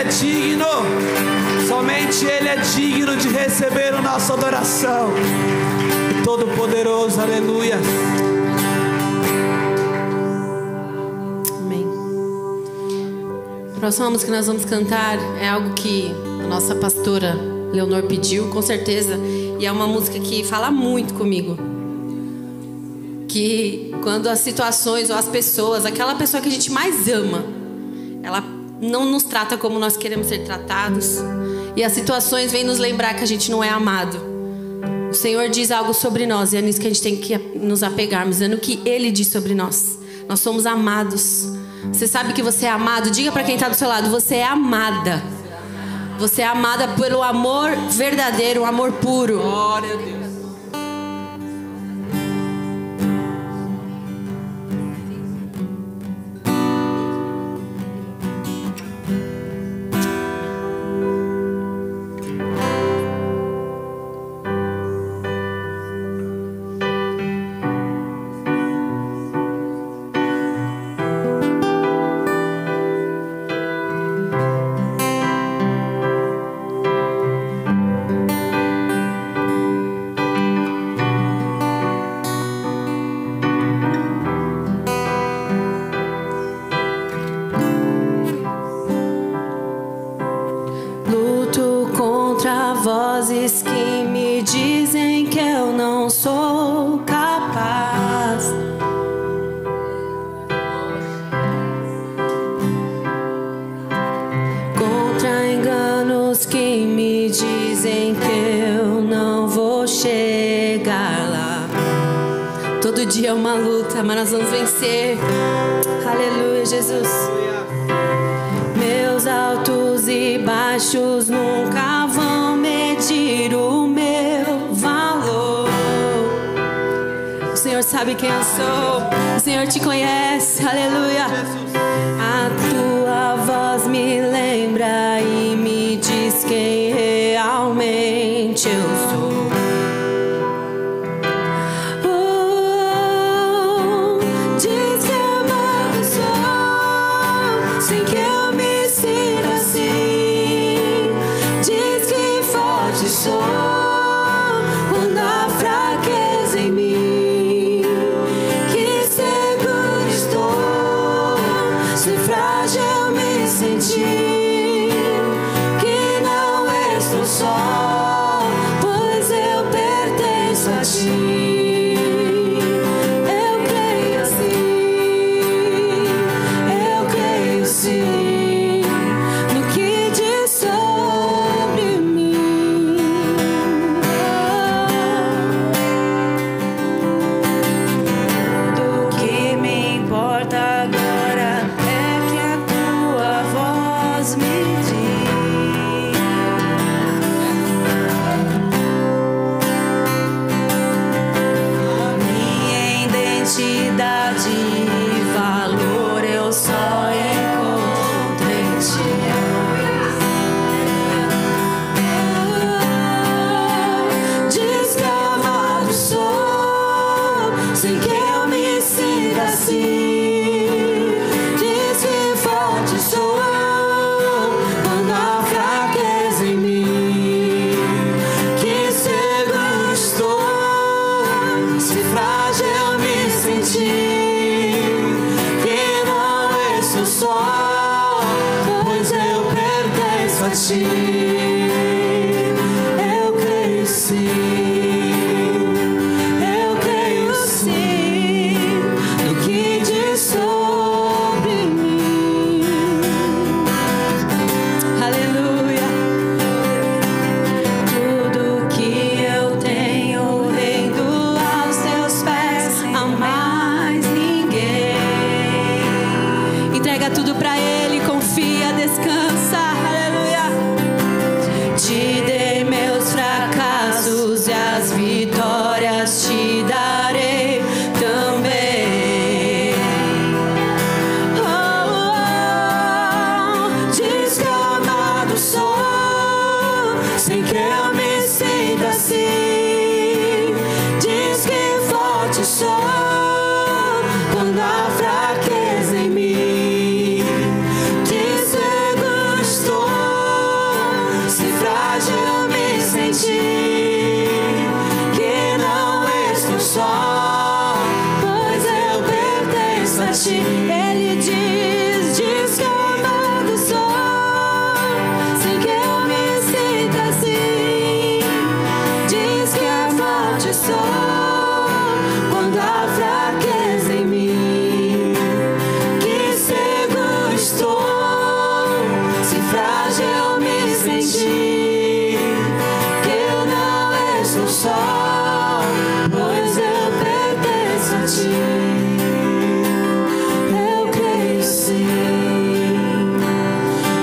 é digno. Somente Ele é digno de receber a nossa adoração. Todo-Poderoso, aleluia. Amém. A próxima música que nós vamos cantar é algo que a nossa pastora Leonor pediu, com certeza. E é uma música que fala muito comigo. Que quando as situações ou as pessoas, aquela pessoa que a gente mais ama, ela não nos trata como nós queremos ser tratados. E as situações vêm nos lembrar que a gente não é amado. O Senhor diz algo sobre nós, e é nisso que a gente tem que nos apegarmos, é no que Ele diz sobre nós. Nós somos amados. Você sabe que você é amado? Diga para quem está do seu lado, você é amada. Você é amada pelo amor verdadeiro, um amor puro. Glória a Deus. Vozes que me dizem que eu não sou capaz. Contra enganos que me dizem que eu não vou chegar lá. Todo dia é uma luta, mas nós vamos vencer. Aleluia, Jesus. Meus altos e baixos nunca vão medir o meu valor. O Senhor sabe quem eu sou, o Senhor te conhece, aleluia. A tua voz me lembra e me diz quem realmente eu sou. Diz que amado sou, sem que eu me sinta assim. Diz que forte sou quando há fraqueza em mim. Que seguro estou, se frágil me sentir. Que não estou só, pois eu pertenço a ti. Eu creio assim, eu creio sim no que diz sobre mim. Tudo que me importa agora é que a tua voz me diz. Minha identidade e valor eu só encontro em ti. Diz que amado sou, sem que eu me sinta assim. Diz que forte sou quando há fraqueza em mim. Que seguro estou, se frágil me sentir. Que não estou só, pois eu pertenço a ti. Eu creio sim, eu creio sim no que diz sobre mim. Aleluia. Tudo que eu tenho rendo aos teus pés, a mais ninguém. Entrega tudo pra Ele, confia, descansa. Aleluia. sentir que não estou só, pois eu pertenço a ti. Ele diz que amado sou, sem que eu me sinta assim. Diz que amado sou, quando há fraqueza em mim. Que seguro estou, se frágil me sentir, que eu não estou só, pois eu pertenço a ti. Eu creio sim,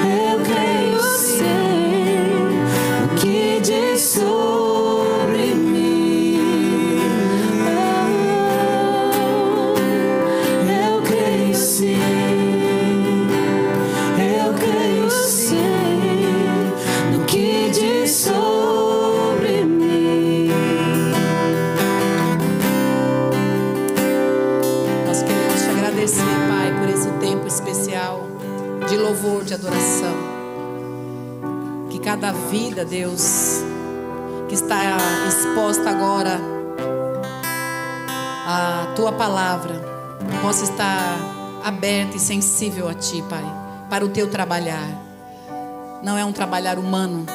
eu creio sim, no que diz sobre mim. Eu creio sim, eu creio sim, no que diz sobre mim. Nós queremos te agradecer, Pai, por esse tempo especial de louvor, de adoração. Que cada vida, Deus, que está exposta agora à Tua palavra, possa estar aberta e sensível a Ti, Pai, para o Teu trabalhar. Não é um trabalhar humano.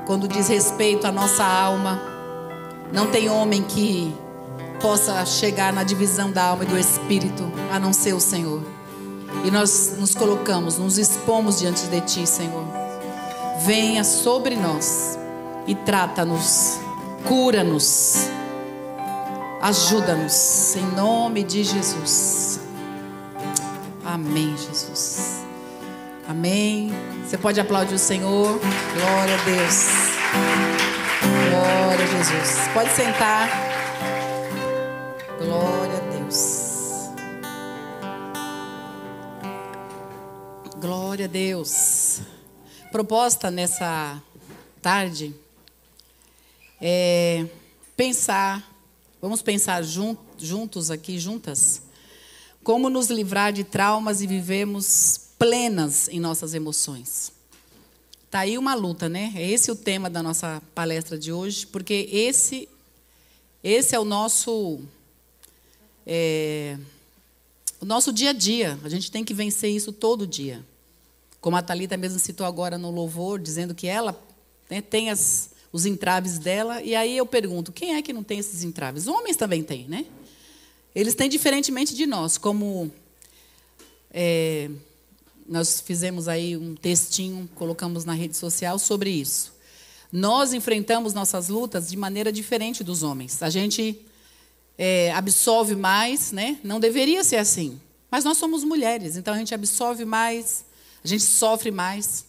Quando diz respeito à nossa alma, não tem homem que possa chegar na divisão da alma e do espírito, a não ser o Senhor. E nós nos colocamos, nos expomos diante de Ti, Senhor. Venha sobre nós e trata-nos, cura-nos, ajuda-nos, em nome de Jesus. Amém, Jesus. Amém. Você pode aplaudir o Senhor. Glória a Deus. Glória a Jesus. Pode sentar. Glória a Deus. Glória a Deus. Proposta nessa tarde é vamos pensar juntos aqui, juntas, como nos livrar de traumas e vivemos plenas em nossas emoções. Tá aí uma luta, né? É esse o tema da nossa palestra de hoje, porque esse é o nosso dia a dia. A gente tem que vencer isso todo dia. Como a Thalita mesmo citou agora no louvor, dizendo que ela, né, tem os entraves dela. E aí eu pergunto, quem é que não tem esses entraves? Homens também têm, né? Eles têm diferentemente de nós. Como nós fizemos aí um textinho, colocamos na rede social sobre isso. Nós enfrentamos nossas lutas de maneira diferente dos homens. A gente absorve mais, né? Não deveria ser assim. Mas nós somos mulheres, então a gente absorve mais, a gente sofre mais.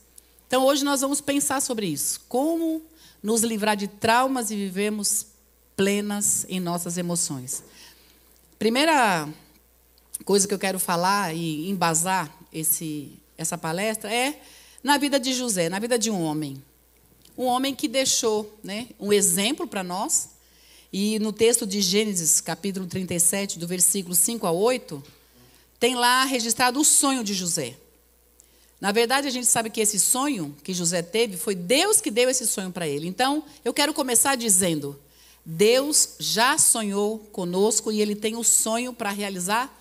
Então hoje nós vamos pensar sobre isso. Como nos livrar de traumas e vivemos plenas em nossas emoções. Primeira coisa que eu quero falar e embasar essa palestra é na vida de José, na vida de um homem. Um homem que deixou, né, um exemplo para nós. E no texto de Gênesis, capítulo 37, do versículo 5 a 8, tem lá registrado o sonho de José. Na verdade, a gente sabe que esse sonho que José teve, foi Deus que deu esse sonho para ele. Então, eu quero começar dizendo, Deus já sonhou conosco e Ele tem um sonho para realizar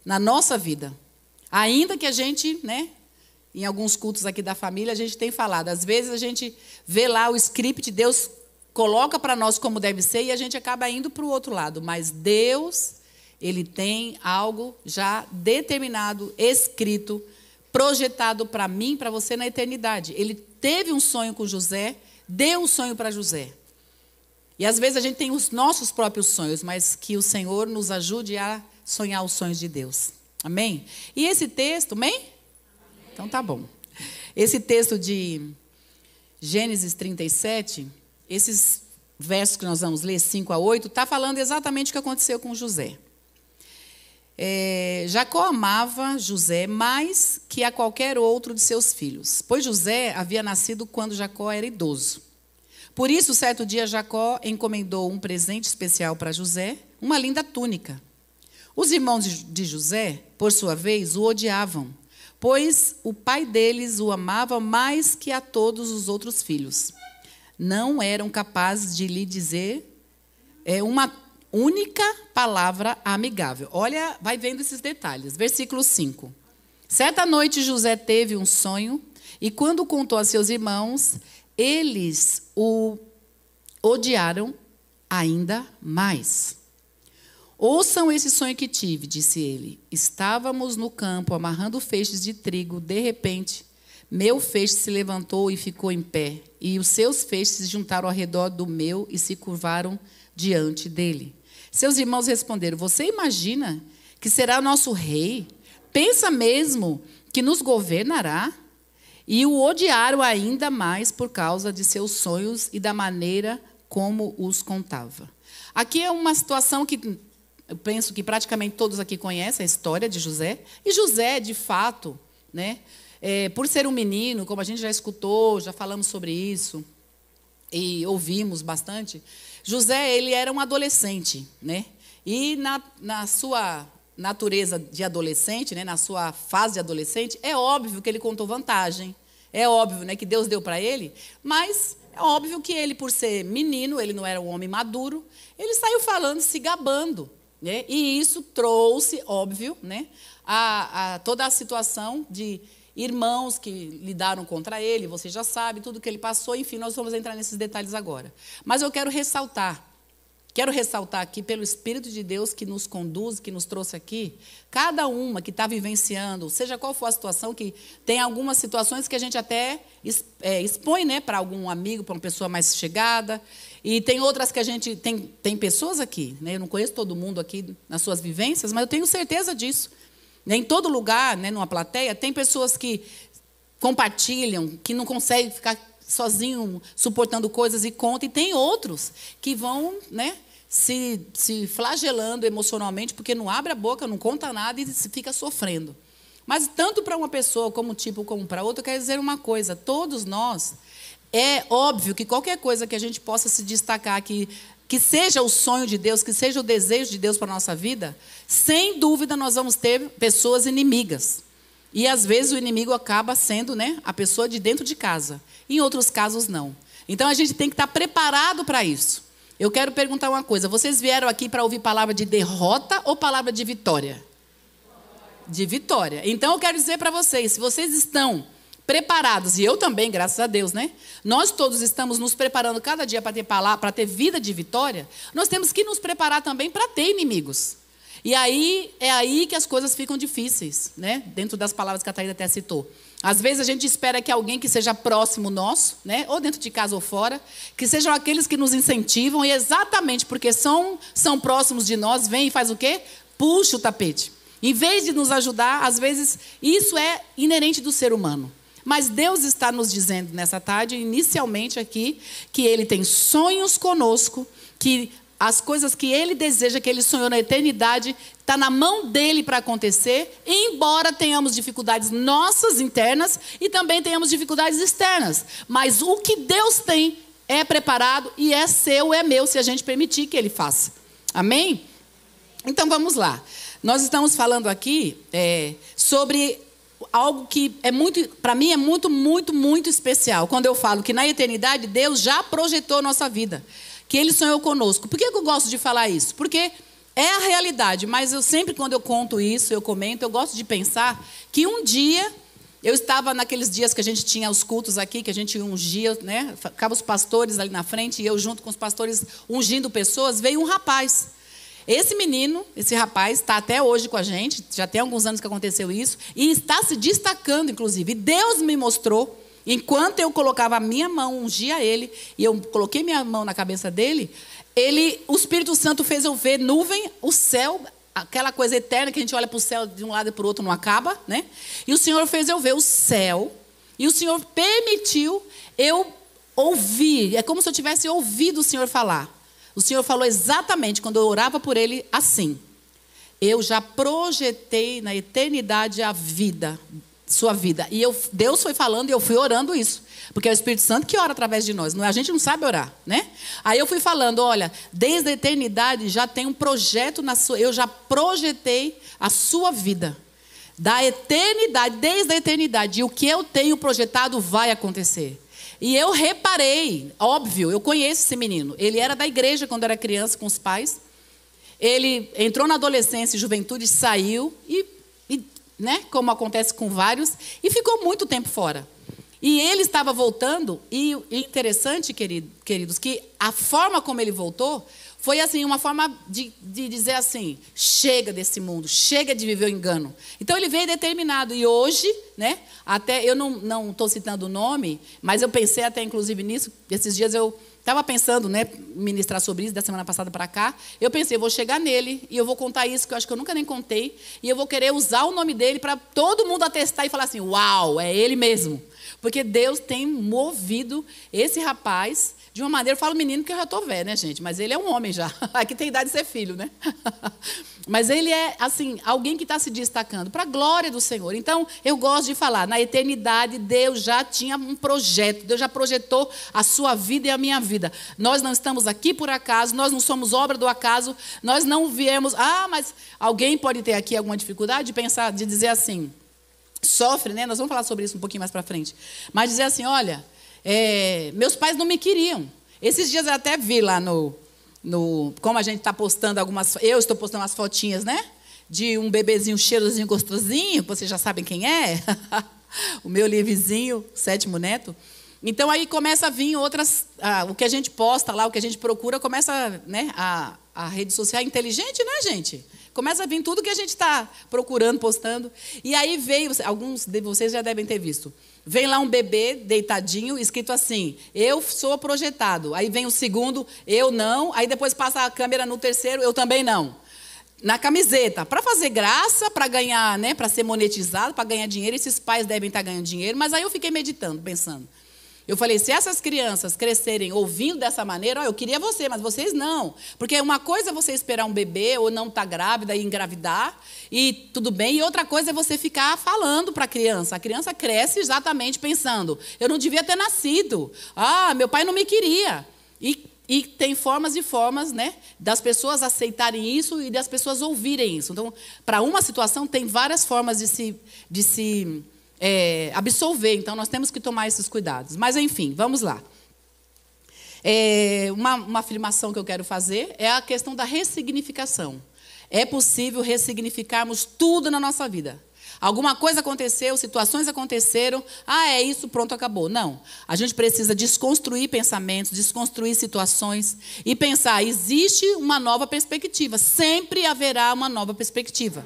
na nossa vida. Ainda que a gente, né, em alguns cultos aqui da família, a gente tem falado. Às vezes a gente vê lá o script, Deus coloca para nós como deve ser e a gente acaba indo para o outro lado. Mas Deus, Ele tem algo já determinado, escrito, projetado para mim, para você na eternidade. Ele teve um sonho com José, deu um sonho para José. E às vezes a gente tem os nossos próprios sonhos, mas que o Senhor nos ajude a sonhar os sonhos de Deus. Amém? E esse texto, amém? Então tá bom. Esse texto de Gênesis 37, esses versos que nós vamos ler, 5 a 8, está falando exatamente o que aconteceu com José. Jacó amava José mais que a qualquer outro de seus filhos, pois José havia nascido quando Jacó era idoso. Por isso, certo dia, Jacó encomendou um presente especial para José, uma linda túnica. Os irmãos de José, por sua vez, o odiavam, pois o pai deles o amava mais que a todos os outros filhos. não eram capazes de lhe dizer uma única palavra amigável. Olha, vai vendo esses detalhes. Versículo 5. Certa noite José teve um sonho, e quando contou a seus irmãos, eles o odiaram ainda mais. Ouçam esse sonho que tive, disse ele. Estávamos no campo amarrando feixes de trigo. De repente, meu feixe se levantou e ficou em pé. E os seus feixes se juntaram ao redor do meu e se curvaram diante dele. Seus irmãos responderam: você imagina que será nosso rei? Pensa mesmo que nos governará? E o odiaram ainda mais por causa de seus sonhos e da maneira como os contava. Aqui é uma situação que eu penso que praticamente todos aqui conhecem a história de José. E José, de fato, né, por ser um menino, como a gente já escutou, já falamos sobre isso e ouvimos bastante, José, ele era um adolescente, né? E na sua natureza de adolescente, né, na sua fase de adolescente, é óbvio que ele contou vantagem. É óbvio, né, que Deus deu para ele, mas é óbvio que ele, por ser menino, ele não era um homem maduro, ele saiu falando, se gabando. Né? E isso trouxe, óbvio, né, a toda a situação de irmãos que lidaram contra ele, você já sabe, tudo que ele passou, enfim, nós vamos entrar nesses detalhes agora. Mas eu quero ressaltar aqui pelo Espírito de Deus que nos conduz, que nos trouxe aqui, cada uma que está vivenciando, seja qual for a situação, que tem algumas situações que a gente até expõe, né, para algum amigo, para uma pessoa mais chegada, e tem outras que a gente tem pessoas aqui, né, eu não conheço todo mundo aqui nas suas vivências, mas eu tenho certeza disso. Em todo lugar, né, numa plateia, tem pessoas que compartilham, que não conseguem ficar sozinho suportando coisas e contam, e tem outros que vão, né, se flagelando emocionalmente, porque não abre a boca, não conta nada e fica sofrendo. Mas tanto para uma pessoa como para outra, eu quero dizer uma coisa: todos nós, é óbvio que qualquer coisa que a gente possa se destacar, que seja o sonho de Deus, que seja o desejo de Deus para a nossa vida, sem dúvida nós vamos ter pessoas inimigas. E às vezes o inimigo acaba sendo, né, a pessoa de dentro de casa. Em outros casos, não. Então a gente tem que estar preparado para isso. Eu quero perguntar uma coisa: vocês vieram aqui para ouvir palavra de derrota ou palavra de vitória? De vitória. Então eu quero dizer para vocês, se vocês estão preparados, e eu também, graças a Deus, né? Nós todos estamos nos preparando cada dia para ter vida de vitória, nós temos que nos preparar também para ter inimigos. E aí, é aí que as coisas ficam difíceis, né? Dentro das palavras que a Thaís até citou. Às vezes a gente espera que alguém que seja próximo nosso, né, ou dentro de casa ou fora, que sejam aqueles que nos incentivam, e exatamente porque são próximos de nós, vem e faz o quê? Puxa o tapete. Em vez de nos ajudar, às vezes isso é inerente do ser humano. Mas Deus está nos dizendo nessa tarde, inicialmente aqui, que Ele tem sonhos conosco, que as coisas que Ele deseja, que Ele sonhou na eternidade, está na mão dEle para acontecer, embora tenhamos dificuldades nossas internas e também tenhamos dificuldades externas. Mas o que Deus tem é preparado e é seu, é meu, se a gente permitir que Ele faça. Amém? Então vamos lá. Nós estamos falando aqui sobre algo que é muito, para mim é muito, muito, muito especial. Quando eu falo que na eternidade Deus já projetou a nossa vida, que Ele sonhou conosco. Por que eu gosto de falar isso? Porque é a realidade, mas eu sempre, quando eu conto isso, eu comento, eu gosto de pensar que um dia, eu estava naqueles dias que a gente tinha os cultos aqui, que a gente ungia, né? Ficava os pastores ali na frente, e eu junto com os pastores ungindo pessoas, veio um rapaz. Esse menino, esse rapaz, está até hoje com a gente, já tem alguns anos que aconteceu isso, e está se destacando, inclusive. E Deus me mostrou, enquanto eu colocava a minha mão, ungia ele, e eu coloquei minha mão na cabeça dele, o Espírito Santo fez eu ver nuvem, o céu, aquela coisa eterna que a gente olha para o céu de um lado e para o outro, não acaba, né? E o Senhor fez eu ver o céu, e o Senhor permitiu eu ouvir, é como se eu tivesse ouvido o Senhor falar. O Senhor falou exatamente, quando eu orava por ele, assim: eu já projetei na eternidade a vida, sua vida. E Deus foi falando e eu fui orando isso. Porque é o Espírito Santo que ora através de nós. A gente não sabe orar, né? Aí eu fui falando: olha, desde a eternidade já tem um projeto eu já projetei a sua vida. Da eternidade, desde a eternidade. E o que eu tenho projetado vai acontecer. E eu reparei, óbvio, eu conheço esse menino. Ele era da igreja quando era criança com os pais. Ele entrou na adolescência e juventude, saiu né, como acontece com vários, e ficou muito tempo fora. E ele estava voltando, e interessante, queridos, que a forma como ele voltou foi assim, uma forma de dizer assim, chega desse mundo, chega de viver o engano. Então ele veio determinado, e hoje, né, até eu não estou citando o nome, mas eu pensei até inclusive nisso, esses dias eu estava pensando, né, ministrar sobre isso, da semana passada para cá. Eu pensei, eu vou chegar nele e eu vou contar isso, que eu acho que eu nunca nem contei, e eu vou querer usar o nome dele para todo mundo atestar e falar assim, uau, é ele mesmo. Porque Deus tem movido esse rapaz de uma maneira, eu falo menino porque eu já estou velho, né, gente? Mas ele é um homem já, aqui tem idade de ser filho, né? Mas ele é, assim, alguém que está se destacando para a glória do Senhor. Então, eu gosto de falar, na eternidade, Deus já tinha um projeto, Deus já projetou a sua vida e a minha vida. Nós não estamos aqui por acaso, nós não somos obra do acaso, nós não viemos... mas alguém pode ter aqui alguma dificuldade de pensar, de dizer assim, sofre, né? Nós vamos falar sobre isso um pouquinho mais para frente. Mas dizer assim, olha, meus pais não me queriam. Esses dias eu até vi lá como a gente está postando eu estou postando umas fotinhas, né? De um bebezinho cheirosinho, gostosinho, vocês já sabem quem é. O meu Livizinho, 7º neto. Então aí começa a vir outras, o que a gente posta lá, o que a gente procura, começa, né, a rede social é inteligente, né, gente? Começa a vir tudo que a gente está procurando, postando. E aí veio, alguns de vocês já devem ter visto, vem lá um bebê deitadinho, escrito assim, eu sou projetado. Aí vem o segundo, eu não. Aí depois passa a câmera no terceiro, eu também não. Na camiseta, para fazer graça, para ganhar, né, para ser monetizado, para ganhar dinheiro. Esses pais devem estar ganhando dinheiro. Mas aí eu fiquei meditando, pensando. Eu falei, se essas crianças crescerem ouvindo dessa maneira, eu queria você, mas vocês não. Porque uma coisa é você esperar um bebê ou não estar grávida e engravidar, e tudo bem. E outra coisa é você ficar falando para a criança. A criança cresce exatamente pensando, eu não devia ter nascido. Meu pai não me queria. E tem formas e formas, né, das pessoas aceitarem isso e das pessoas ouvirem isso. Então, para uma situação, tem várias formas de se absolver. Então, nós temos que tomar esses cuidados. Mas, enfim, vamos lá. Uma afirmação que eu quero fazer é a questão da ressignificação. É possível ressignificarmos tudo na nossa vida. Alguma coisa aconteceu, situações aconteceram, é isso, pronto, acabou. Não. A gente precisa desconstruir pensamentos, desconstruir situações e pensar, existe uma nova perspectiva. Sempre haverá uma nova perspectiva.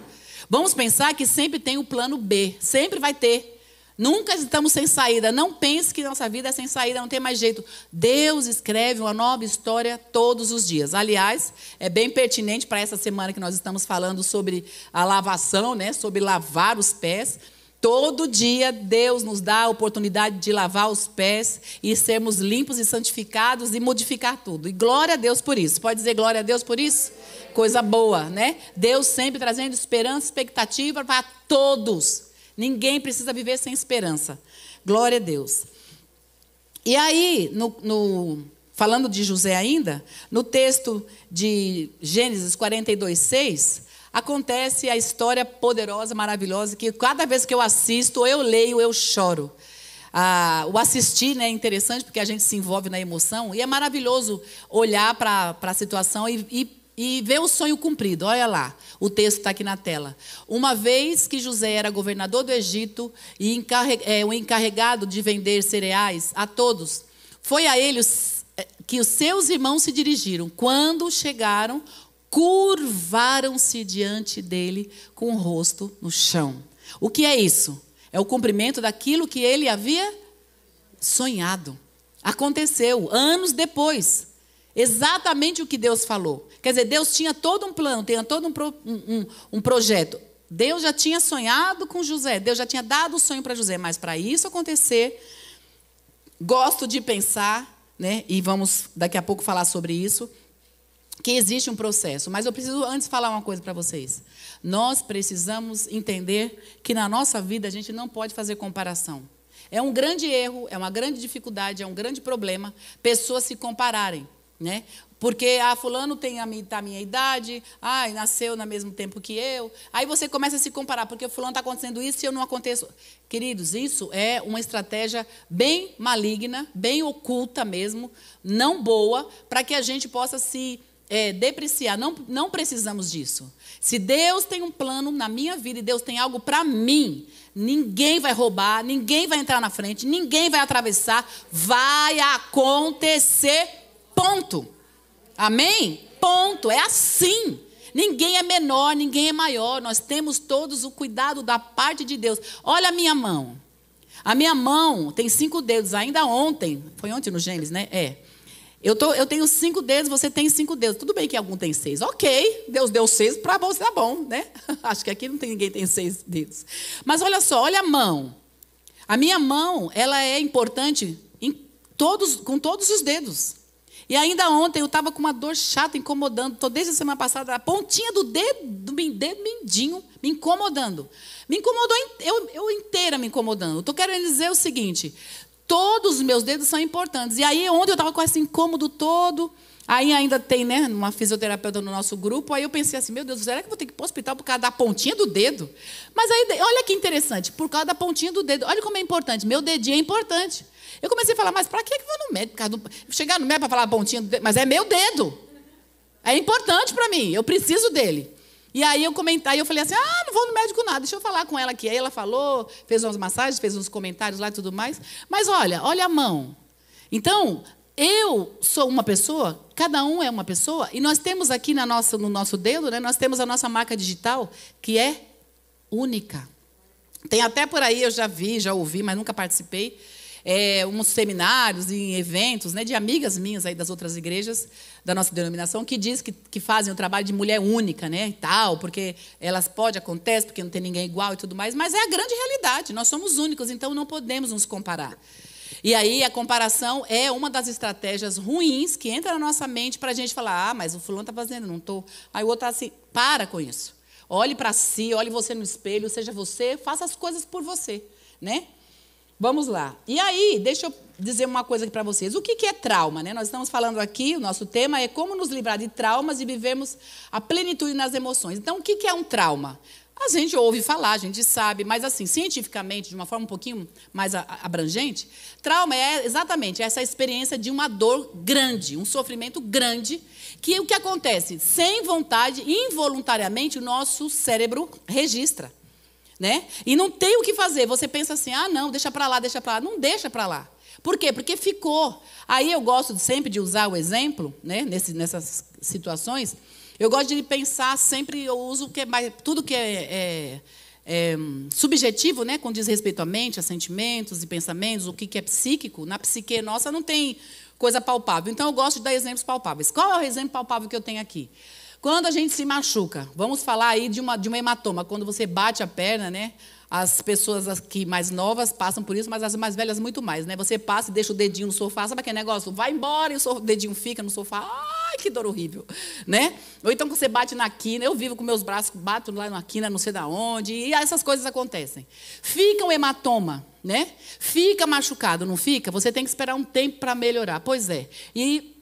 Vamos pensar que sempre tem o plano B, sempre vai ter. Nunca estamos sem saída. Não pense que nossa vida é sem saída, não tem mais jeito. Deus escreve uma nova história todos os dias. Aliás, é bem pertinente para essa semana que nós estamos falando sobre a lavação, né? Sobre lavar os pés. Todo dia Deus nos dá a oportunidade de lavar os pés e sermos limpos e santificados e modificar tudo. E glória a Deus por isso. Pode dizer glória a Deus por isso? Coisa boa, né? Deus sempre trazendo esperança, expectativa para todos. Ninguém precisa viver sem esperança. Glória a Deus. E aí, falando de José ainda, no texto de Gênesis 42:6, acontece a história poderosa, maravilhosa, que cada vez que eu assisto, ou eu leio, eu choro. O assistir, né, é interessante, porque a gente se envolve na emoção, e é maravilhoso olhar para a situação e ver o sonho cumprido. Olha lá, o texto está aqui na tela. Uma vez que José era governador do Egito e o encarregado de vender cereais a todos, foi a ele que os seus irmãos se dirigiram. Quando chegaram, curvaram-se diante dele com o rosto no chão. O que é isso? É o cumprimento daquilo que ele havia sonhado. Aconteceu anos depois. Exatamente o que Deus falou. Quer dizer, Deus tinha todo um plano, tinha todo um projeto. Deus já tinha sonhado com José, Deus já tinha dado o sonho para José, mas para isso acontecer, gosto de pensar, né, e vamos daqui a pouco falar sobre isso, que existe um processo. Mas eu preciso antes falar uma coisa para vocês. Nós precisamos entender que na nossa vida a gente não pode fazer comparação. É um grande erro, é uma grande dificuldade, é um grande problema pessoas se compararem. Né? Porque fulano tem a minha idade, nasceu no mesmo tempo que eu. Aí você começa a se comparar, porque o fulano está acontecendo isso e eu não aconteço. Queridos, isso é uma estratégia bem maligna, bem oculta mesmo, não boa, para que a gente possa se depreciar. Não precisamos disso. Se Deus tem um plano na minha vida e Deus tem algo para mim, ninguém vai roubar, ninguém vai entrar na frente, ninguém vai atravessar, vai acontecer, ponto. Amém? Ponto. É assim. Ninguém é menor, ninguém é maior. Nós temos todos o cuidado da parte de Deus. Olha a minha mão. A minha mão tem 5 dedos. Ainda ontem, foi ontem no Gênesis, né? Eu tenho 5 dedos, você tem 5 dedos. Tudo bem que algum tem 6. Ok, Deus deu 6, para você tá bom, né? Acho que aqui não tem ninguém que tem 6 dedos. Mas olha só, olha a mão. A minha mão, ela é importante com todos os dedos. E ainda ontem eu estava com uma dor chata, incomodando. Estou desde a semana passada, a pontinha do dedo mindinho, me incomodando. Me incomodou, eu inteira me incomodando. Estou querendo dizer o seguinte, todos os meus dedos são importantes. E aí ontem eu estava com esse incômodo todo. Aí ainda tem, né, uma fisioterapeuta no nosso grupo. Aí eu pensei assim, meu Deus, será que eu vou ter que ir para o hospital por causa da pontinha do dedo? Mas aí, olha que interessante, por causa da pontinha do dedo. Olha como é importante, meu dedinho é importante. Eu comecei a falar, mas para que eu vou no médico? Chegar no médico para falar a pontinha do dedo, mas é meu dedo. É importante para mim, eu preciso dele. E aí eu falei assim, não vou no médico nada, deixa eu falar com ela aqui. Aí ela falou, fez umas massagens, fez uns comentários lá e tudo mais. Mas olha a mão. Então, eu sou uma pessoa, cada um é uma pessoa, e nós temos aqui no nosso dedo, né, nós temos a nossa marca digital, que é única. Tem até por aí, eu já ouvi, mas nunca participei, uns seminários e eventos, né, de amigas minhas aí das outras igrejas da nossa denominação que diz que fazem o trabalho de mulher única, né, e tal, porque acontece, porque não tem ninguém igual e tudo mais, mas é a grande realidade, nós somos únicos, então não podemos nos comparar. E aí a comparação é uma das estratégias ruins que entra na nossa mente para a gente falar, mas o fulano está fazendo, não estou. Aí o outro está assim, para com isso. Olhe para si, olhe você no espelho, seja você, faça as coisas por você, né? Vamos lá. E aí, deixa eu dizer uma coisa aqui para vocês. O que é trauma, né? Nós estamos falando aqui, o nosso tema é como nos livrar de traumas e vivermos a plenitude nas emoções. Então, o que é um trauma? A gente ouve falar, a gente sabe, mas assim, cientificamente, de uma forma um pouquinho mais abrangente, trauma é exatamente essa experiência de uma dor grande, um sofrimento grande, que o que acontece? Sem vontade, involuntariamente, o nosso cérebro registra. Né? E não tem o que fazer. Você pensa assim, não, deixa para lá. Não deixa para lá. Por quê? Porque ficou. Aí eu gosto sempre de usar o exemplo, né? Nessas situações. Eu gosto de pensar sempre, eu uso tudo que é subjetivo, né? Quando diz respeito à mente, a sentimentos e pensamentos, o que é psíquico. Na psique nossa não tem coisa palpável. Então eu gosto de dar exemplos palpáveis. Qual é o exemplo palpável que eu tenho aqui? Quando a gente se machuca, vamos falar aí de uma hematoma, quando você bate a perna, né? As pessoas aqui mais novas passam por isso, mas as mais velhas muito mais, né? Você passa e deixa o dedinho no sofá, sabe aquele negócio? Vai embora e o dedinho fica no sofá. Ai, que dor horrível, né? Ou então você bate na quina, eu vivo com meus braços, bato lá na quina, não sei de onde, e essas coisas acontecem. Fica um hematoma, né? Fica machucado, não fica? Você tem que esperar um tempo para melhorar. Pois é. E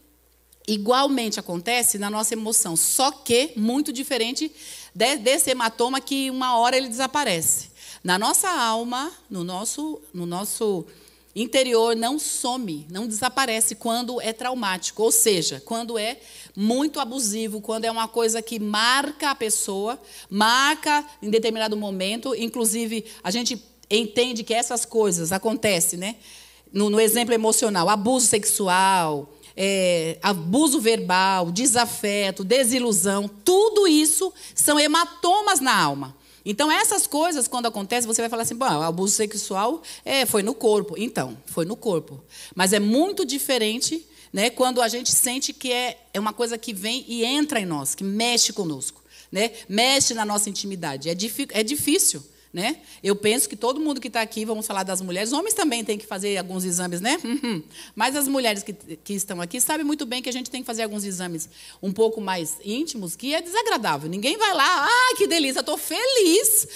igualmente acontece na nossa emoção, só que muito diferente desse hematoma que uma hora ele desaparece. Na nossa alma, no nosso interior, não some, não desaparece quando é traumático. Ou seja, quando é muito abusivo, quando é uma coisa que marca a pessoa, marca em determinado momento. Inclusive, a gente entende que essas coisas acontecem, né? No exemplo emocional, abuso sexual, abuso verbal, desafeto, desilusão, tudo isso são hematomas na alma. Então, essas coisas, quando acontecem, você vai falar assim, o abuso sexual foi no corpo. Então, foi no corpo. Mas é muito diferente, né, quando a gente sente que é uma coisa que vem e entra em nós, que mexe conosco, né, mexe na nossa intimidade. É difícil. Né? Eu penso que todo mundo que está aqui, vamos falar das mulheres, homens também têm que fazer alguns exames, né? Mas as mulheres que estão aqui sabem muito bem que a gente tem que fazer alguns exames um pouco mais íntimos, que é desagradável. Ninguém vai lá, que delícia, estou feliz,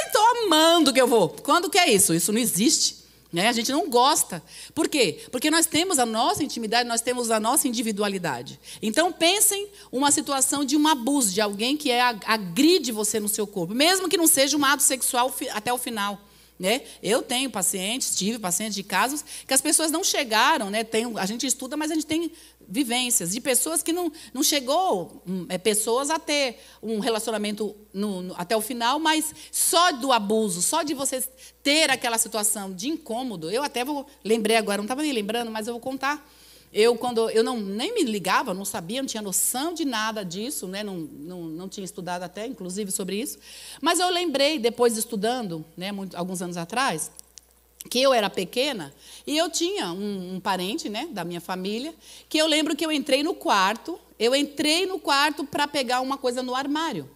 estou amando que eu vou. Quando que é isso? Isso não existe. né? A gente não gosta. Por quê? Porque nós temos a nossa intimidade, nós temos a nossa individualidade. Então, pensem uma situação de um abuso, de alguém que agride você no seu corpo, mesmo que não seja um ato sexual até o final. Né? Eu tive pacientes de casos que as pessoas não chegaram, né? A gente estuda, mas a gente tem vivências de pessoas que não chegou, pessoas a ter um relacionamento até o final, mas só do abuso, só de você ter aquela situação de incômodo. Eu até lembrei agora, não estava nem lembrando, mas eu vou contar. Quando eu nem me ligava, não sabia, não tinha noção de nada disso, né? Não tinha estudado até, inclusive, sobre isso. Mas eu lembrei, depois estudando, né, alguns anos atrás, que eu era pequena e eu tinha um parente, né, da minha família, que eu lembro que eu entrei no quarto para pegar uma coisa no armário.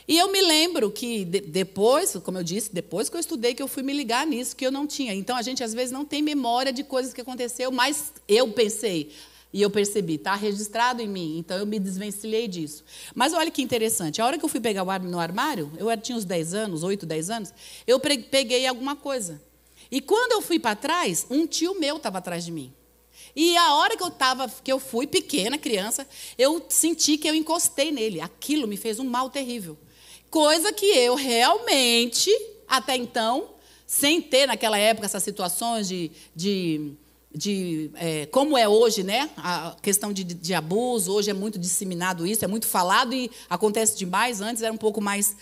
E eu me lembro que depois, como eu disse, depois que eu estudei, que eu fui me ligar nisso, que eu não tinha. Então, a gente, às vezes, não tem memória de coisas que aconteceu, mas eu pensei e eu percebi, está registrado em mim. Então, eu me desvencilhei disso. Mas olha que interessante, a hora que eu fui pegar no armário, eu tinha uns 10 anos, 8, 10 anos, eu peguei alguma coisa. E quando eu fui para trás, um tio meu estava atrás de mim. E a hora que eu fui pequena, criança, eu senti que eu encostei nele. Aquilo me fez um mal terrível. Coisa que eu realmente, até então, sem ter naquela época essas situações como é hoje, né? A questão de abuso, hoje é muito disseminado isso, é muito falado e acontece demais. Antes era um pouco mais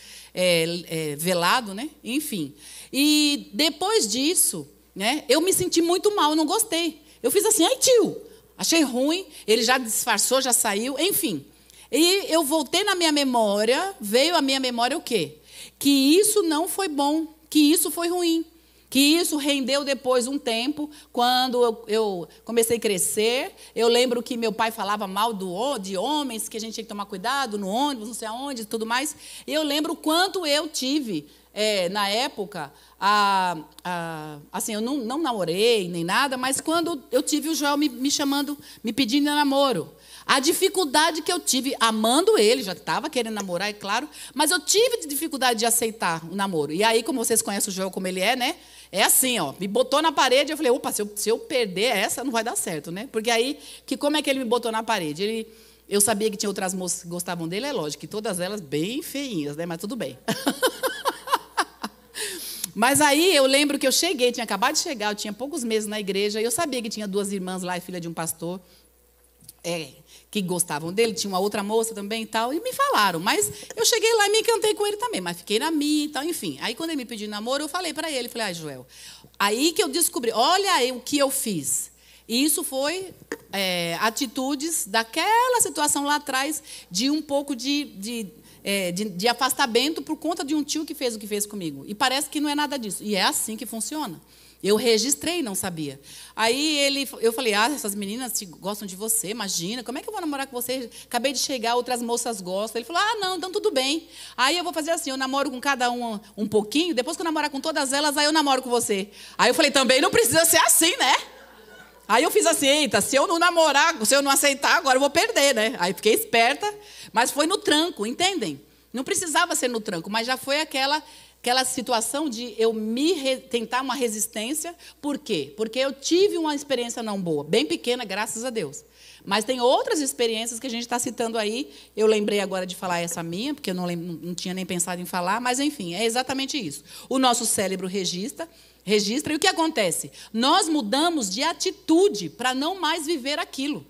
velado, né? Enfim. E depois disso, né, eu me senti muito mal, eu não gostei. Eu fiz assim, ai tio, achei ruim, ele já disfarçou, já saiu, enfim. E eu voltei na minha memória, veio à minha memória o quê? Que isso não foi bom, que isso foi ruim, que isso rendeu depois um tempo, quando eu comecei a crescer. Eu lembro que meu pai falava mal de homens, que a gente tinha que tomar cuidado no ônibus, não sei aonde e tudo mais. E eu lembro o quanto eu tive, na época, assim, eu não namorei nem nada, mas quando eu tive o Joel me chamando, me pedindo namoro, a dificuldade que eu tive, amando ele, já estava querendo namorar, é claro, mas eu tive dificuldade de aceitar o namoro. E aí, como vocês conhecem o Joel como ele é, né? É assim, ó, me botou na parede, eu falei, opa, se eu perder essa, não vai dar certo, né? Porque aí, como é que ele me botou na parede? Eu sabia que tinha outras moças que gostavam dele, é lógico, que todas elas bem feinhas, né? Mas tudo bem. Mas aí eu lembro que eu cheguei, tinha acabado de chegar, eu tinha poucos meses na igreja, e eu sabia que tinha 2 irmãs lá, filha de um pastor, que gostavam dele, tinha uma outra moça também e tal, e me falaram. Mas eu cheguei lá e me encantei com ele também, mas fiquei na minha e tal, enfim. Aí, quando ele me pediu namoro, eu falei para ele, falei, Joel, aí que eu descobri, olha aí o que eu fiz. E isso foi atitudes daquela situação lá atrás, de um pouco de afastamento por conta de um tio que fez o que fez comigo. E parece que não é nada disso. E é assim que funciona. Eu registrei, não sabia. Aí eu falei, essas meninas gostam de você, imagina, como é que eu vou namorar com você? Acabei de chegar, outras moças gostam. Ele falou, não, então tudo bem. Aí eu vou fazer assim, eu namoro com cada um pouquinho, depois que eu namorar com todas elas, aí eu namoro com você. Aí eu falei, também não precisa ser assim, né? Aí eu fiz assim, eita, se eu não namorar, se eu não aceitar, agora eu vou perder, né? Aí fiquei esperta, mas foi no tranco, entendem? Não precisava ser no tranco, mas já foi aquela situação de eu tentar uma resistência. Por quê? Porque eu tive uma experiência não boa, bem pequena, graças a Deus. Mas tem outras experiências que a gente está citando aí. Eu lembrei agora de falar essa minha, porque eu não tinha nem pensado em falar, mas, enfim, é exatamente isso. O nosso cérebro registra, e o que acontece? Nós mudamos de atitude para não mais viver aquilo.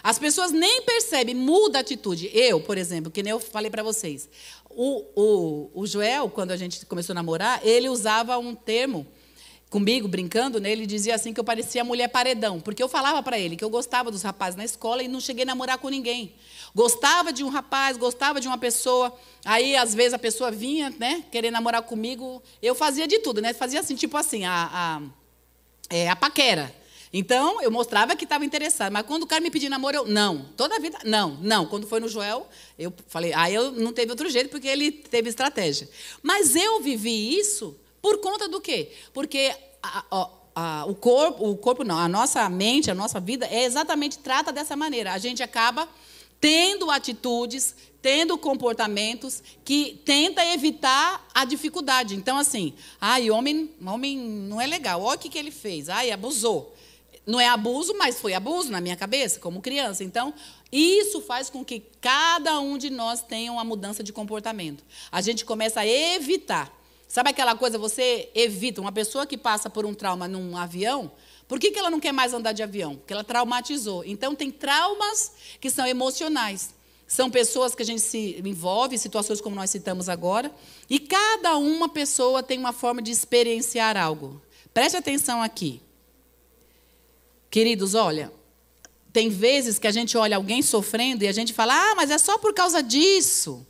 As pessoas nem percebem, muda a atitude. Eu, por exemplo, que nem eu falei para vocês, o Joel, quando a gente começou a namorar, ele usava um termo comigo, brincando, né? Ele dizia assim que eu parecia mulher paredão, porque eu falava para ele que eu gostava dos rapazes na escola e não cheguei a namorar com ninguém. Gostava de um rapaz, gostava de uma pessoa, aí às vezes a pessoa vinha, né, querer namorar comigo, eu fazia de tudo, né? Fazia assim, tipo assim, a paquera. Então, eu mostrava que estava interessada. Mas quando o cara me pedia namoro, eu, não. Toda a vida, não. Quando foi no Joel, eu falei, eu não teve outro jeito, porque ele teve estratégia. Mas eu vivi isso por conta do quê? Porque o corpo não, a nossa mente, a nossa vida, exatamente trata dessa maneira. A gente acaba tendo atitudes, tendo comportamentos que tenta evitar a dificuldade. Então, assim, homem não é legal, olha o que ele fez, abusou. Não é abuso, mas foi abuso na minha cabeça, como criança. Então, isso faz com que cada um de nós tenha uma mudança de comportamento. A gente começa a evitar. Sabe aquela coisa, você evita, uma pessoa que passa por um trauma num avião, por que ela não quer mais andar de avião? Porque ela traumatizou. Então, tem traumas que são emocionais. São pessoas que a gente se envolve, situações como nós citamos agora, e cada uma pessoa tem uma forma de experienciar algo. Preste atenção aqui. Queridos, olha, tem vezes que a gente olha alguém sofrendo e a gente fala, mas é só por causa disso.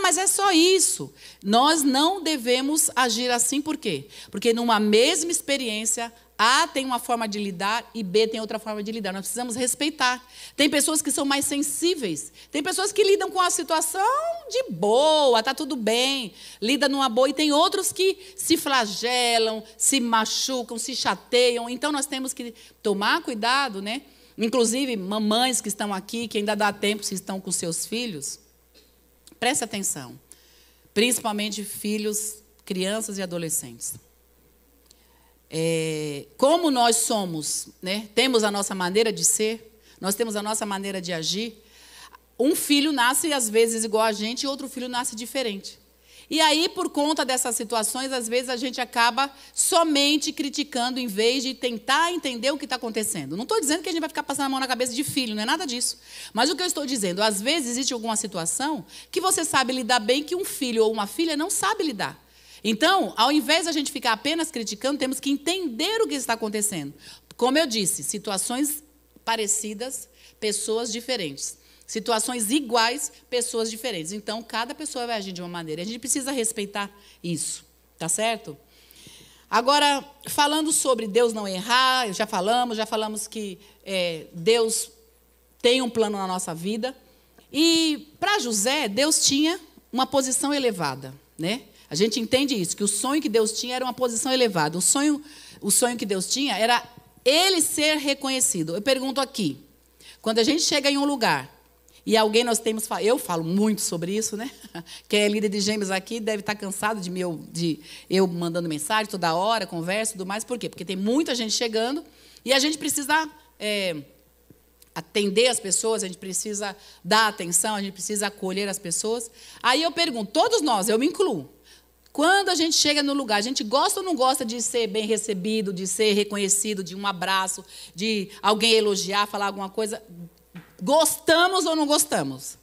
Mas é só isso. Nós não devemos agir assim, por quê? Porque numa mesma experiência, A tem uma forma de lidar e B tem outra forma de lidar. Nós precisamos respeitar. Tem pessoas que são mais sensíveis. Tem pessoas que lidam com a situação de boa, está tudo bem, lida numa boa. E tem outros que se flagelam, se machucam, se chateiam. Então, nós temos que tomar cuidado, né? Inclusive, mamães que estão aqui, que ainda dá tempo, se estão com seus filhos, preste atenção. Principalmente filhos, crianças e adolescentes. Como nós somos, né? Temos a nossa maneira de ser, nós temos a nossa maneira de agir. Um filho nasce, às vezes, igual a gente, e outro filho nasce diferente. E aí, por conta dessas situações, às vezes a gente acaba somente criticando, em vez de tentar entender o que está acontecendo. Não estou dizendo que a gente vai ficar passando a mão na cabeça de filho, não é nada disso. Mas o que eu estou dizendo, às vezes existe alguma situação que você sabe lidar bem, que um filho ou uma filha não sabe lidar. Então, ao invés de a gente ficar apenas criticando, temos que entender o que está acontecendo. Como eu disse, situações parecidas, pessoas diferentes. Situações iguais, pessoas diferentes. Então, cada pessoa vai agir de uma maneira. A gente precisa respeitar isso, tá certo? Agora, falando sobre Deus não errar, já falamos que Deus tem um plano na nossa vida. E, para José, Deus tinha uma posição elevada, né? A gente entende isso, que o sonho que Deus tinha era uma posição elevada. O sonho que Deus tinha era ele ser reconhecido. Eu pergunto aqui, quando a gente chega em um lugar e alguém eu falo muito sobre isso, né? Quem é líder de gêmeos aqui deve estar cansado de eu mandando mensagem toda hora, conversa e tudo mais. Por quê? Porque tem muita gente chegando e a gente precisa atender as pessoas, a gente precisa dar atenção, a gente precisa acolher as pessoas. Aí eu pergunto, todos nós, eu me incluo, quando a gente chega no lugar, a gente gosta ou não gosta de ser bem recebido, de ser reconhecido, de um abraço, de alguém elogiar, falar alguma coisa? Gostamos ou não gostamos?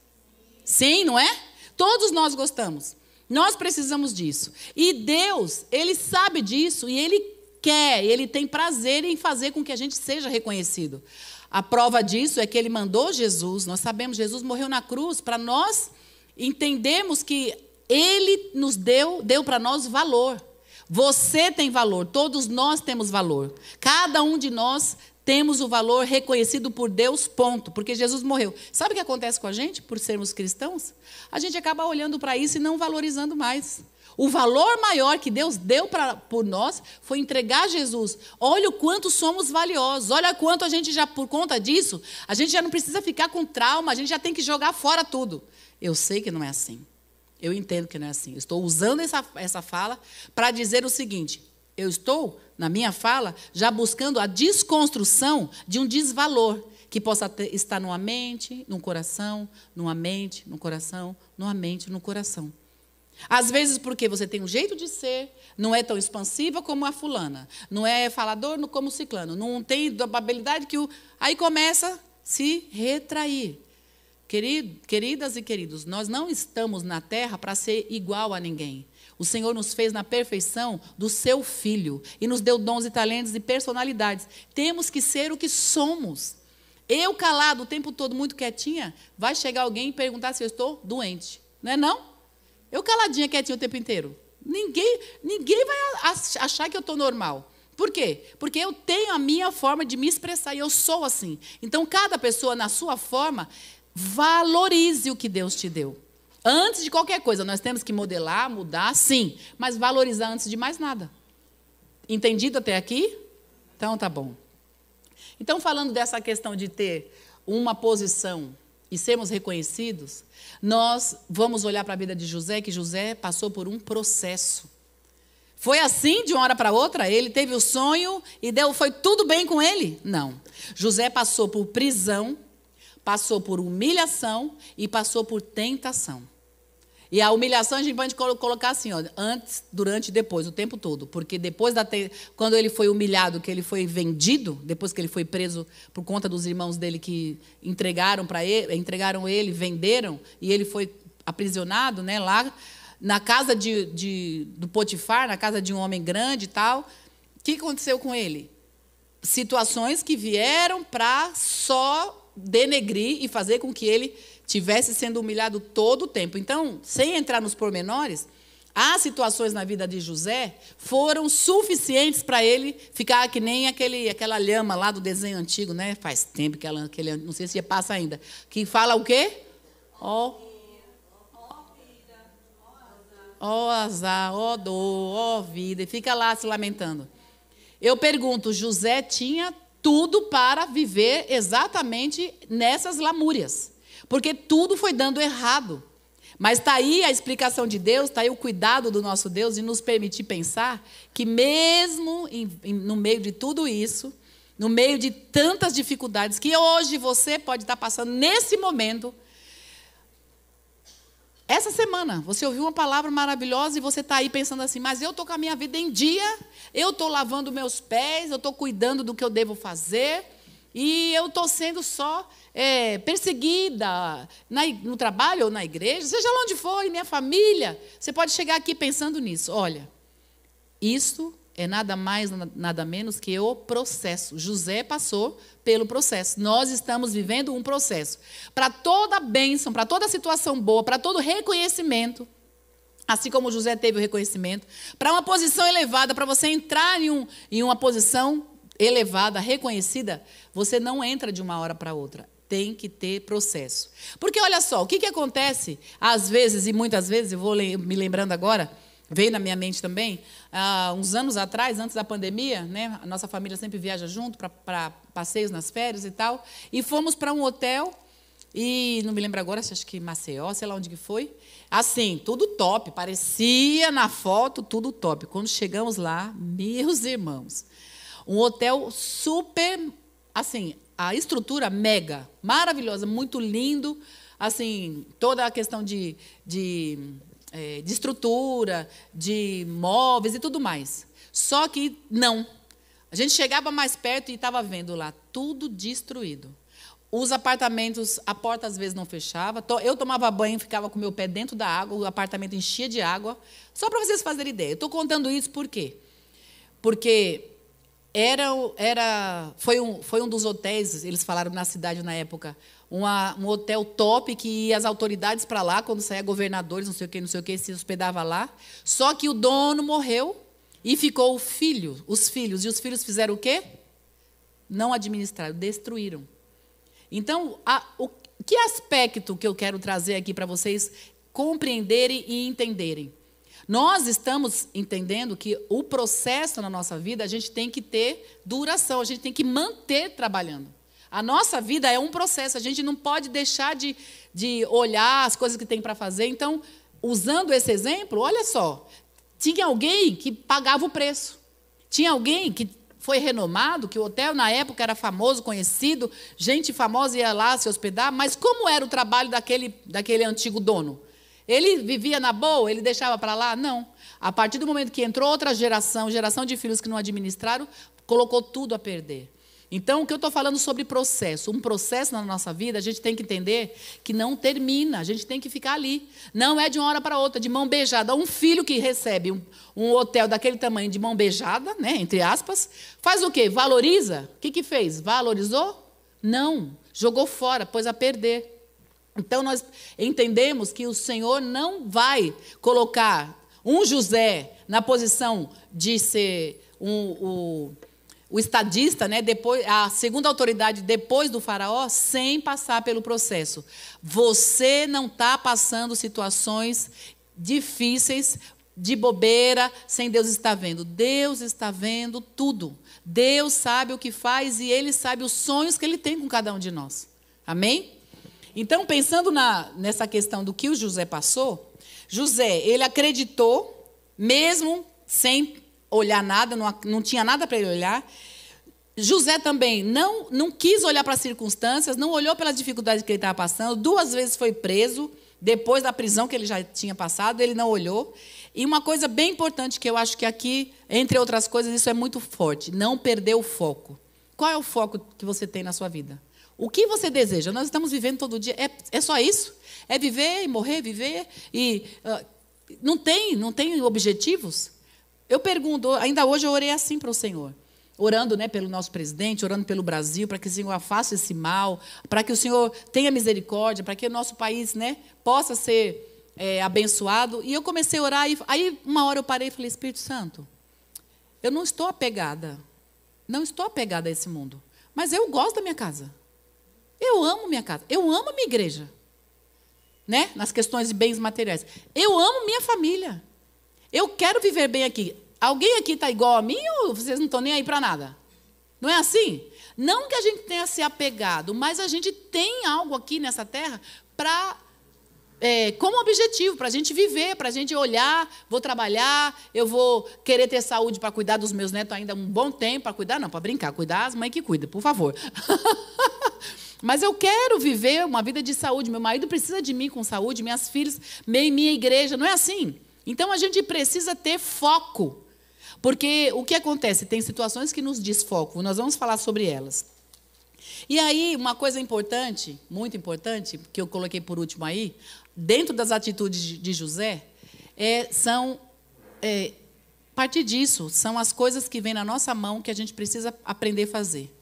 Sim, não é? Todos nós gostamos. Nós precisamos disso. E Deus, Ele sabe disso e Ele quer, Ele tem prazer em fazer com que a gente seja reconhecido. A prova disso é que Ele mandou Jesus, nós sabemos, Jesus morreu na cruz para nós entendermos que Ele nos deu para nós valor. Você tem valor, todos nós temos valor. Cada um de nós temos o valor reconhecido por Deus, ponto. Porque Jesus morreu. Sabe o que acontece com a gente, por sermos cristãos? A gente acaba olhando para isso e não valorizando mais. O valor maior que Deus deu por nós foi entregar Jesus. Olha o quanto somos valiosos. Olha quanto a gente já, por conta disso, a gente já não precisa ficar com trauma, a gente já tem que jogar fora tudo. Eu sei que não é assim. Eu entendo que não é assim. Eu estou usando essa fala para dizer o seguinte. Eu estou, na minha fala, já buscando a desconstrução de um desvalor que possa estar numa mente, num coração, numa mente, num coração, numa mente, num coração. Às vezes porque você tem um jeito de ser, não é tão expansiva como a fulana, não é falador como o ciclano, não tem a habilidade que aí começa a se retrair. Queridas e queridos, nós não estamos na terra para ser igual a ninguém. O Senhor nos fez na perfeição do seu Filho e nos deu dons e talentos e personalidades. Temos que ser o que somos. Eu calado o tempo todo, muito quietinha, vai chegar alguém e perguntar se eu estou doente. Não é não? Eu caladinha, quietinha o tempo inteiro. Ninguém vai achar que eu estou normal. Por quê? Porque eu tenho a minha forma de me expressar e eu sou assim. Então, cada pessoa, na sua forma, valorize o que Deus te deu. Antes de qualquer coisa, nós temos que modelar, mudar, sim, mas valorizar antes de mais nada. Entendido até aqui? Então, tá bom. Então, falando dessa questão de ter uma posição e sermos reconhecidos, nós vamos olhar para a vida de José, que José passou por um processo. Foi assim, de uma hora para outra? Ele teve o sonho e foi tudo bem com ele? Não. José passou por prisão, passou por humilhação e passou por tentação. E a humilhação a gente pode colocar assim, ó, antes, durante e depois, o tempo todo. Porque depois quando ele foi humilhado, que ele foi vendido, depois que ele foi preso por conta dos irmãos dele que entregaram ele, venderam, e ele foi aprisionado, né, lá na casa do Potifar, na casa de um homem grande e tal. O que aconteceu com ele? Situações que vieram para só denegrir e fazer com que ele tivesse sendo humilhado todo o tempo. Então, sem entrar nos pormenores, as situações na vida de José foram suficientes para ele ficar que nem aquela lhama lá do desenho antigo, né? Faz tempo que aquele, não sei se passa ainda, que fala o quê? Ó azar, ó dor, ó vida, e fica lá se lamentando. Eu pergunto, José tinha tudo para viver exatamente nessas lamúrias, porque tudo foi dando errado. Mas está aí a explicação de Deus, está aí o cuidado do nosso Deus de nos permitir pensar que mesmo no meio de tudo isso, no meio de tantas dificuldades que hoje você pode estar passando nesse momento. Essa semana, você ouviu uma palavra maravilhosa e você está aí pensando assim, mas eu estou com a minha vida em dia, eu estou lavando meus pés, eu estou cuidando do que eu devo fazer, e eu estou sendo só perseguida no trabalho ou na igreja, seja lá onde for, em minha família. Você pode chegar aqui pensando nisso. Olha, isso é nada mais, nada menos que o processo. José passou pelo processo. Nós estamos vivendo um processo. Para toda bênção, para toda situação boa, para todo reconhecimento, assim como José teve o reconhecimento, para uma posição elevada, para você entrar em uma posição elevada, reconhecida, você não entra de uma hora para outra. Tem que ter processo. Porque, olha só, o que acontece, às vezes, e muitas vezes, eu vou me lembrando agora, veio na minha mente também, uns anos atrás, antes da pandemia, né, a nossa família sempre viaja junto para passeios nas férias e tal, e fomos para um hotel, e não me lembro agora, acho que Maceió, sei lá onde que foi, assim, tudo top, parecia na foto tudo top. Quando chegamos lá, meus irmãos, um hotel super, assim, a estrutura mega, maravilhosa, muito lindo, assim, toda a questão de estrutura, de móveis e tudo mais. Só que não. A gente chegava mais perto e estava vendo lá tudo destruído. Os apartamentos, a porta às vezes não fechava. Eu tomava banho e ficava com o meu pé dentro da água, o apartamento enchia de água. Só para vocês fazerem ideia. Eu estou contando isso por quê? Porque foi um dos hotéis, eles falaram na cidade na época, um hotel top que ia as autoridades para lá, quando saía governadores, não sei o que, se hospedava lá. Só que o dono morreu e ficou os filhos. E os filhos fizeram o quê? Não administraram, destruíram. Então, que aspecto que eu quero trazer aqui para vocês compreenderem e entenderem? Nós estamos entendendo que o processo na nossa vida, a gente tem que ter duração, a gente tem que manter trabalhando. A nossa vida é um processo, a gente não pode deixar de olhar as coisas que tem para fazer. Então, usando esse exemplo, olha só, tinha alguém que pagava o preço. Tinha alguém que foi renomado, que o hotel na época era famoso, conhecido, gente famosa ia lá se hospedar, mas como era o trabalho daquele antigo dono? Ele vivia na boa? Ele deixava para lá? Não. A partir do momento que entrou outra geração de filhos que não administraram, colocou tudo a perder. Então, o que eu estou falando sobre processo? Um processo na nossa vida, a gente tem que entender que não termina, a gente tem que ficar ali. Não é de uma hora para outra, de mão beijada. Um filho que recebe um hotel daquele tamanho de mão beijada, né, entre aspas, faz o quê? Valoriza? O que fez? Valorizou? Não. Jogou fora, pôs a perder. Então, nós entendemos que o Senhor não vai colocar um José na posição de ser o estadista, né, depois, a segunda autoridade depois do faraó, sem passar pelo processo. Você não está passando situações difíceis, de bobeira, sem Deus estar vendo. Deus está vendo tudo. Deus sabe o que faz e Ele sabe os sonhos que Ele tem com cada um de nós. Amém? Então, pensando nessa questão do que o José passou, José, ele acreditou, mesmo sem olhar nada, não tinha nada para ele olhar. José também não quis olhar para as circunstâncias, não olhou pelas dificuldades que ele estava passando. 2 vezes foi preso, depois da prisão que ele já tinha passado, ele não olhou. E uma coisa bem importante que eu acho que aqui, entre outras coisas, isso é muito forte, não perder o foco. Qual é o foco que você tem na sua vida? O que você deseja? Nós estamos vivendo todo dia. É só isso? É viver e morrer, viver e... não tem objetivos? Eu pergunto, ainda hoje eu orei assim para o Senhor. Orando, né, pelo nosso presidente, orando pelo Brasil, para que o Senhor afaste esse mal, para que o Senhor tenha misericórdia, para que o nosso país, né, possa ser abençoado. E eu comecei a orar, e aí uma hora eu parei e falei, Espírito Santo, eu não estou apegada a esse mundo, mas eu gosto da minha casa. Eu amo minha casa, eu amo a minha igreja, né? Nas questões de bens materiais. Eu amo minha família. Eu quero viver bem aqui. Alguém aqui está igual a mim ou vocês não estão nem aí para nada? Não é assim? Não que a gente tenha se apegado, mas a gente tem algo aqui nessa terra como objetivo, para a gente viver, para a gente olhar, vou trabalhar, eu vou querer ter saúde para cuidar dos meus netos ainda um bom tempo, para cuidar, não, para brincar, cuidar as mães que cuidam, por favor. Mas eu quero viver uma vida de saúde, meu marido precisa de mim com saúde, minhas filhas, minha igreja, não é assim? Então a gente precisa ter foco. Porque o que acontece? Tem situações que nos desfocam, nós vamos falar sobre elas. E aí, uma coisa importante, muito importante, que eu coloquei por último aí, dentro das atitudes de José, parte disso, são as coisas que vêm na nossa mão que a gente precisa aprender a fazer.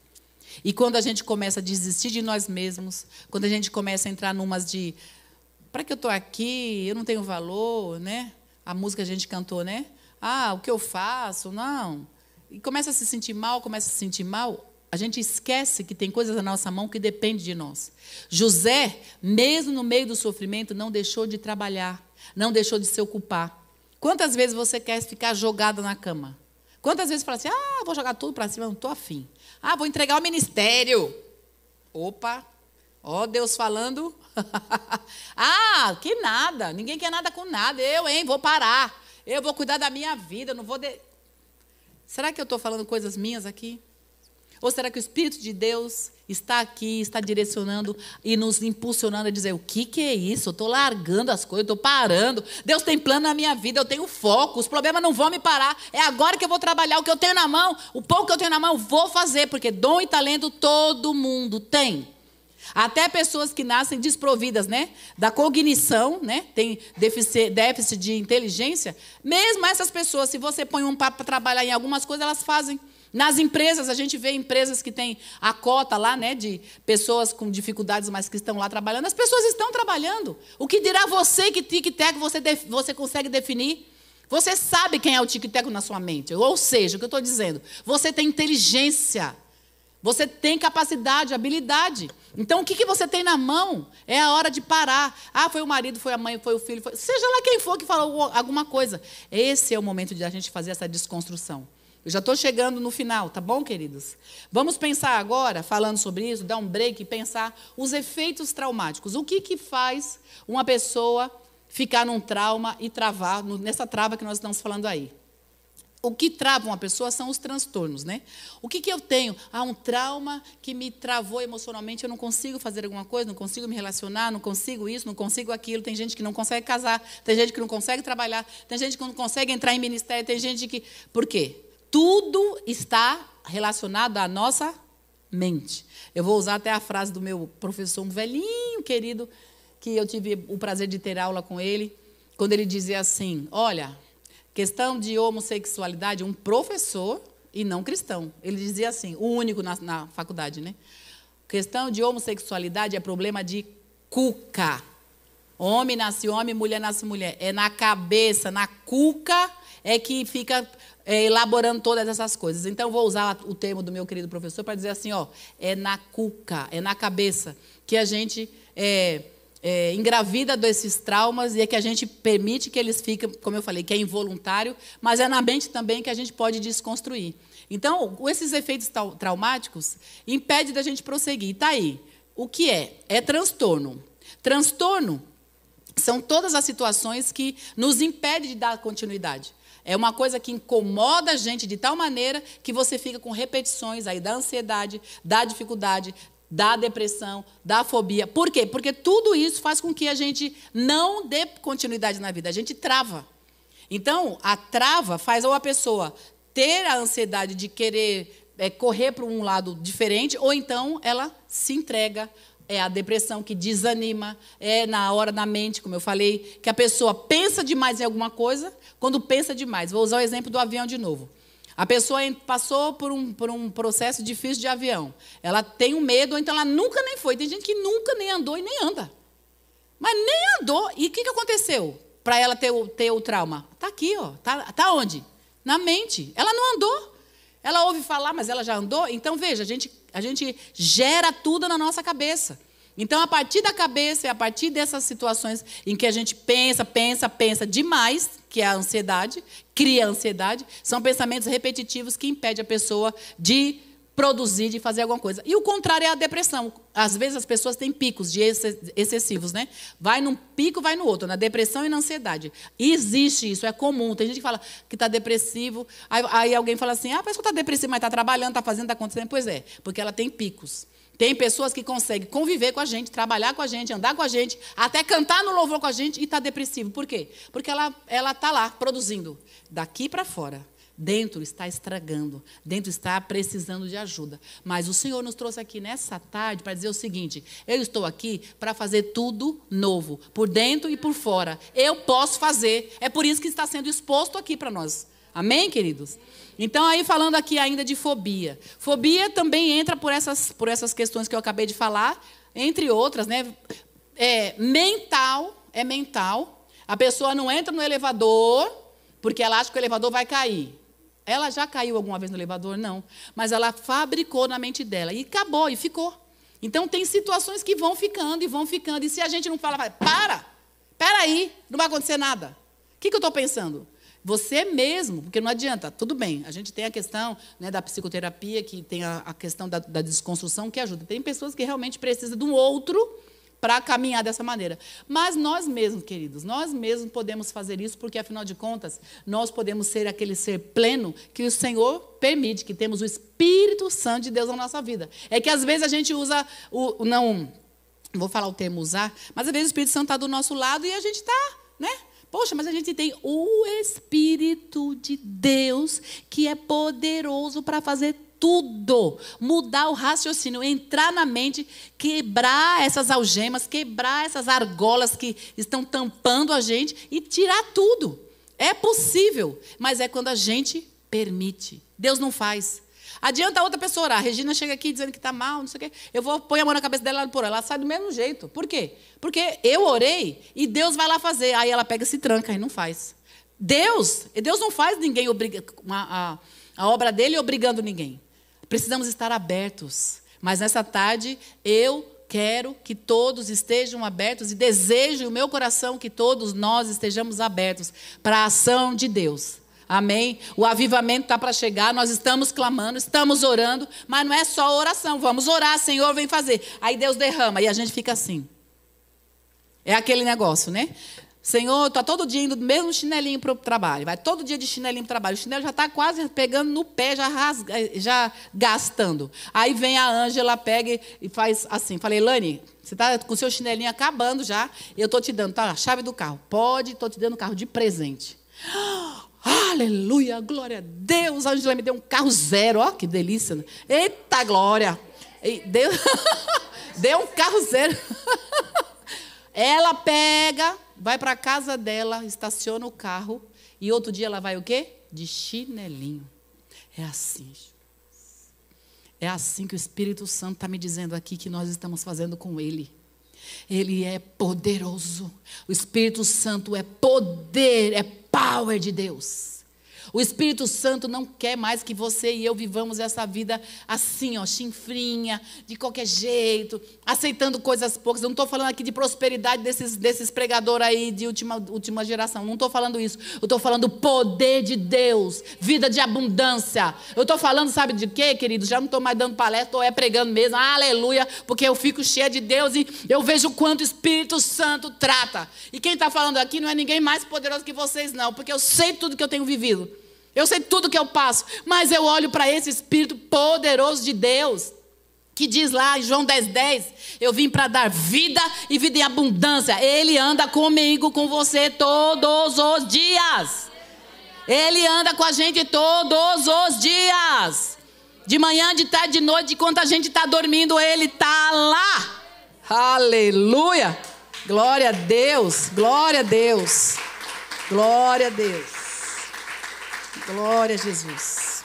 E quando a gente começa a desistir de nós mesmos, quando a gente começa a entrar numas de, para que eu estou aqui, eu não tenho valor, né? A música a gente cantou, né? O que eu faço? Não. E começa a se sentir mal, a gente esquece que tem coisas na nossa mão que dependem de nós. José, mesmo no meio do sofrimento, não deixou de trabalhar, não deixou de se ocupar. Quantas vezes você quer ficar jogada na cama? Quantas vezes fala assim, vou jogar tudo para cima, não estou afim. Vou entregar o ministério. Opa, Deus falando. Que nada, ninguém quer nada com nada. Vou parar. Eu vou cuidar da minha vida, não vou... Será que eu estou falando coisas minhas aqui? Ou será que o Espírito de Deus está aqui, está direcionando e nos impulsionando a dizer, o que é isso? Eu estou largando as coisas, estou parando. Deus tem plano na minha vida, eu tenho foco, os problemas não vão me parar. É agora que eu vou trabalhar o que eu tenho na mão, o pouco que eu tenho na mão, eu vou fazer, porque dom e talento todo mundo tem. Até pessoas que nascem desprovidas, né, da cognição, né, tem déficit de inteligência, mesmo essas pessoas, se você põe um papo para trabalhar em algumas coisas, elas fazem. Nas empresas, a gente vê empresas que têm a cota lá, né, de pessoas com dificuldades, mas que estão lá trabalhando. As pessoas estão trabalhando. O que dirá você que tic-tac você consegue definir? Você sabe quem é o tic-tac na sua mente. Ou seja, o que eu estou dizendo, você tem inteligência. Você tem capacidade, habilidade. Então, o que você tem na mão? É a hora de parar. Foi o marido, foi a mãe, foi o filho, seja lá quem for que falou alguma coisa. Esse é o momento de a gente fazer essa desconstrução. Eu já estou chegando no final, tá bom, queridos? Vamos pensar agora, falando sobre isso, dar um break e pensar os efeitos traumáticos. O que faz uma pessoa ficar num trauma e travar, nessa trava que nós estamos falando aí? O que trava uma pessoa são os transtornos, né? O que eu tenho? Um trauma que me travou emocionalmente, eu não consigo fazer alguma coisa, não consigo me relacionar, não consigo isso, não consigo aquilo. Tem gente que não consegue casar, tem gente que não consegue trabalhar, tem gente que não consegue entrar em ministério, tem gente que... Por quê? Tudo está relacionado à nossa mente. Eu vou usar até a frase do meu professor, um velhinho querido, que eu tive o prazer de ter aula com ele, quando ele dizia assim, olha... Questão de homossexualidade, um professor e não cristão. Ele dizia assim, o único na faculdade, né? Questão de homossexualidade é problema de cuca. Homem nasce homem, mulher nasce mulher. É na cabeça, na cuca, é que fica elaborando todas essas coisas. Então, vou usar o termo do meu querido professor para dizer assim, é na cuca, é na cabeça que a gente... engravida desses traumas e é que a gente permite que eles fiquem, como eu falei, que é involuntário, mas é na mente também que a gente pode desconstruir. Então, esses efeitos traumáticos impedem da gente prosseguir. Está aí. o que é? É transtorno. Transtorno são todas as situações que nos impedem de dar continuidade. É uma coisa que incomoda a gente de tal maneira que você fica com repetições aí da ansiedade, da dificuldade, da depressão, da fobia. Por quê? Porque tudo isso faz com que a gente não dê continuidade na vida. A gente trava. Então, a trava faz ou a pessoa ter a ansiedade de querer correr para um lado diferente, ou então ela se entrega. É a depressão que desanima, é na hora da mente, como eu falei, que a pessoa pensa demais em alguma coisa. Quando pensa demais, vou usar o exemplo do avião de novo. A pessoa passou por um processo difícil de avião. Ela tem um medo, ou então ela nunca nem foi. Tem gente que nunca nem andou e nem anda. Mas nem andou. E o que aconteceu para ela ter o trauma? Está aqui, ó. Tá onde? Na mente. Ela não andou. Ela ouve falar, mas ela já andou. Então, veja, a gente gera tudo na nossa cabeça. Então, a partir da cabeça, e a partir dessas situações em que a gente pensa demais, que é a ansiedade, cria a ansiedade, são pensamentos repetitivos que impedem a pessoa de produzir, de fazer alguma coisa. E o contrário é a depressão. Às vezes as pessoas têm picos de excessivos, né? Vai num pico, vai no outro, na depressão e na ansiedade. E existe isso, é comum. Tem gente que fala que está depressivo, aí alguém fala assim, parece que está depressivo, mas está trabalhando, está fazendo, está acontecendo. Pois é, porque ela tem picos. Tem pessoas que conseguem conviver com a gente, trabalhar com a gente, andar com a gente, até cantar no louvor com a gente e está depressivo. Por quê? Porque ela está lá, produzindo. Daqui para fora. Dentro está estragando, dentro está precisando de ajuda. Mas o Senhor nos trouxe aqui nessa tarde para dizer o seguinte: eu estou aqui para fazer tudo novo, por dentro e por fora. Eu posso fazer. É por isso que está sendo exposto aqui para nós. Amém, queridos? Então, aí falando aqui ainda de fobia. Fobia também entra por essas questões que eu acabei de falar, entre outras, né? É mental. A pessoa não entra no elevador porque ela acha que o elevador vai cair. Ela já caiu alguma vez no elevador? Não. Mas ela fabricou na mente dela. E acabou, e ficou. Então, tem situações que vão ficando. E se a gente não fala, espera aí, não vai acontecer nada. O que eu estou pensando? Você mesmo, porque não adianta, tudo bem. A gente tem a questão, né, da psicoterapia, que tem a questão da desconstrução, que ajuda. Tem pessoas que realmente precisam de um outro para caminhar dessa maneira. Mas nós mesmos, queridos, nós mesmos podemos fazer isso, porque, afinal de contas, nós podemos ser aquele ser pleno que o Senhor permite, que temos o Espírito Santo de Deus na nossa vida. É que, às vezes, a gente usa não vou falar o termo usar, mas, às vezes, o Espírito Santo está do nosso lado e a gente está, né? Poxa, mas a gente tem o Espírito de Deus, que é poderoso para fazer tudo, mudar o raciocínio, entrar na mente, quebrar essas algemas, quebrar essas argolas que estão tampando a gente e tirar tudo. É possível, mas é quando a gente permite. Deus não faz. Adianta a outra pessoa orar. A Regina chega aqui dizendo que está mal, não sei o quê. Eu vou pôr a mão na cabeça dela e por ela sai do mesmo jeito. Por quê? Porque eu orei e Deus vai lá fazer. Aí ela pega e se tranca e não faz. Deus não faz ninguém a obra dele obrigando ninguém. Precisamos estar abertos. Mas nessa tarde, eu quero que todos estejam abertos e desejo o meu coração que todos nós estejamos abertos para a ação de Deus. Amém? O avivamento está para chegar, nós estamos clamando, estamos orando, mas não é só oração. Vamos orar, Senhor, vem fazer. Aí Deus derrama e a gente fica assim. É aquele negócio, né? Senhor, está todo dia indo do mesmo chinelinho para o trabalho. Vai todo dia de chinelinho para o trabalho. O chinelo já está quase pegando no pé, já gastando. Aí vem a Ângela, pega e faz assim. Falei, Lani, você está com o seu chinelinho acabando já. Eu estou te dando a chave do carro. Pode, estou te dando o carro de presente. Aleluia, glória a Deus. A Ângela me deu um carro zero. Ó, que delícia. Eita, glória. Deu um carro zero. Ela pega... vai para a casa dela, estaciona o carro, e outro dia ela vai o quê? De chinelinho. É assim. É assim que o Espírito Santo está me dizendo aqui que nós estamos fazendo com Ele. Ele é poderoso. O Espírito Santo é poder, é power de Deus. O Espírito Santo não quer mais que você e eu vivamos essa vida assim, ó, chinfrinha, de qualquer jeito, aceitando coisas poucas. Eu não estou falando aqui de prosperidade desses pregadores aí de última geração. Não estou falando isso. Eu estou falando do poder de Deus, vida de abundância. Eu estou falando, sabe de quê, queridos? Já não estou mais dando palestra, estou pregando mesmo. Aleluia, porque eu fico cheia de Deus e eu vejo o quanto o Espírito Santo trata. E quem está falando aqui não é ninguém mais poderoso que vocês, não, porque eu sei tudo que eu tenho vivido. Eu sei tudo que eu passo, mas eu olho para esse Espírito poderoso de Deus, que diz lá em João 10:10, eu vim para dar vida e vida em abundância. Ele anda comigo, com você todos os dias. Ele anda com a gente todos os dias. De manhã, de tarde, de noite, enquanto a gente está dormindo, Ele está lá. Aleluia! Glória a Deus, glória a Deus, glória a Deus. Glória a Jesus.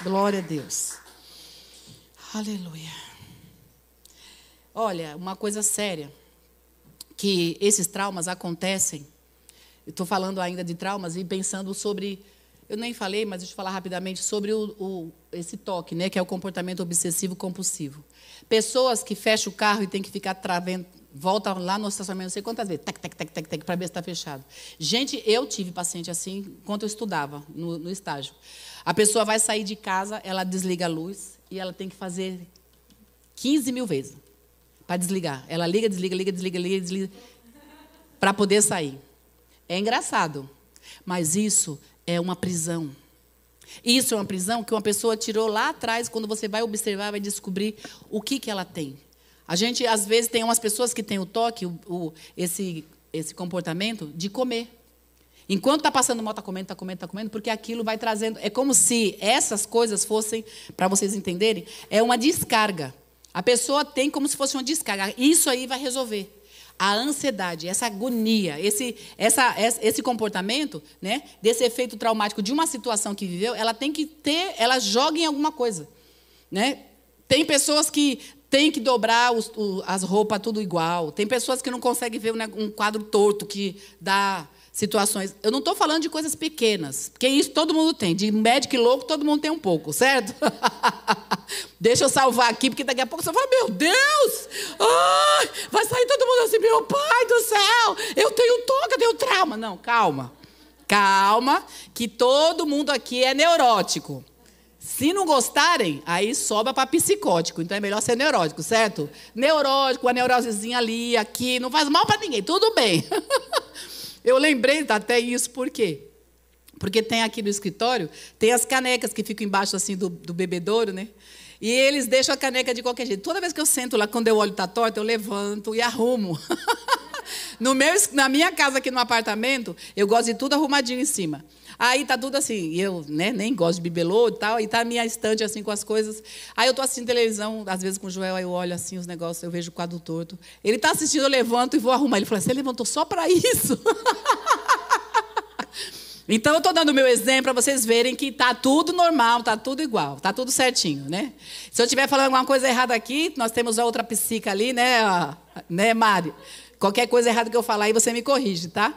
Glória a Deus. Aleluia. Olha, uma coisa séria, que esses traumas acontecem. Eu estou falando ainda de traumas e pensando sobre, eu nem falei, mas deixa eu falar rapidamente sobre esse toque, né, que é o comportamento obsessivo compulsivo. Pessoas que fecham o carro e tem que ficar travando, volta lá no estacionamento, não sei quantas vezes, tac, tac, tac, tac, tac, para ver se está fechado. Gente, eu tive paciente assim enquanto eu estudava, no estágio. A pessoa vai sair de casa, ela desliga a luz e ela tem que fazer 15 mil vezes para desligar. Ela liga, desliga, liga, desliga, liga, desliga, para poder sair. É engraçado, mas isso é uma prisão. Isso é uma prisão que uma pessoa tirou lá atrás, quando você vai observar, vai descobrir o que ela tem. A gente, às vezes, tem umas pessoas que têm o toque, esse comportamento de comer. Enquanto está passando mal, está comendo, está comendo, está comendo, porque aquilo vai trazendo... É como se essas coisas fossem, para vocês entenderem, é uma descarga. A pessoa tem como se fosse uma descarga. Isso aí vai resolver. A ansiedade, essa agonia, esse comportamento, né, desse efeito traumático de uma situação que viveu, ela tem que ter, ela joga em alguma coisa. Né? Tem pessoas que têm que dobrar as roupas tudo igual. Tem pessoas que não conseguem ver um quadro torto que dá situações. Eu não estou falando de coisas pequenas, porque isso todo mundo tem. De médico e louco, todo mundo tem um pouco, certo? Deixa eu salvar aqui, porque daqui a pouco você fala, meu Deus! Ai, vai sair todo mundo assim, meu pai do céu! Eu tenho toque, eu tenho trauma. Não, calma. Calma, que todo mundo aqui é neurótico. Se não gostarem, aí sobra para psicótico. Então é melhor ser neurótico, certo? Neurótico, a neurosezinha ali, aqui, não faz mal para ninguém, tudo bem. Eu lembrei até isso, por quê? Porque tem aqui no escritório, tem as canecas que ficam embaixo assim do bebedouro, né? E eles deixam a caneca de qualquer jeito. Toda vez que eu sento lá, quando eu olho está torto, eu levanto e arrumo. Na minha casa aqui no apartamento, eu gosto de tudo arrumadinho em cima. Aí tá tudo assim, e eu, né, nem gosto de bibelô e tal, e tá a minha estante assim com as coisas. Aí eu tô assistindo televisão, às vezes com o Joel, aí eu olho assim os negócios, eu vejo o quadro torto. Ele tá assistindo, eu levanto e vou arrumar. Ele fala, você levantou só para isso? Então eu estou dando o meu exemplo para vocês verem que está tudo normal, está tudo igual, está tudo certinho, né? Se eu estiver falando alguma coisa errada aqui, nós temos a outra psica ali, né, Mari? Qualquer coisa errada que eu falar aí, você me corrige, tá?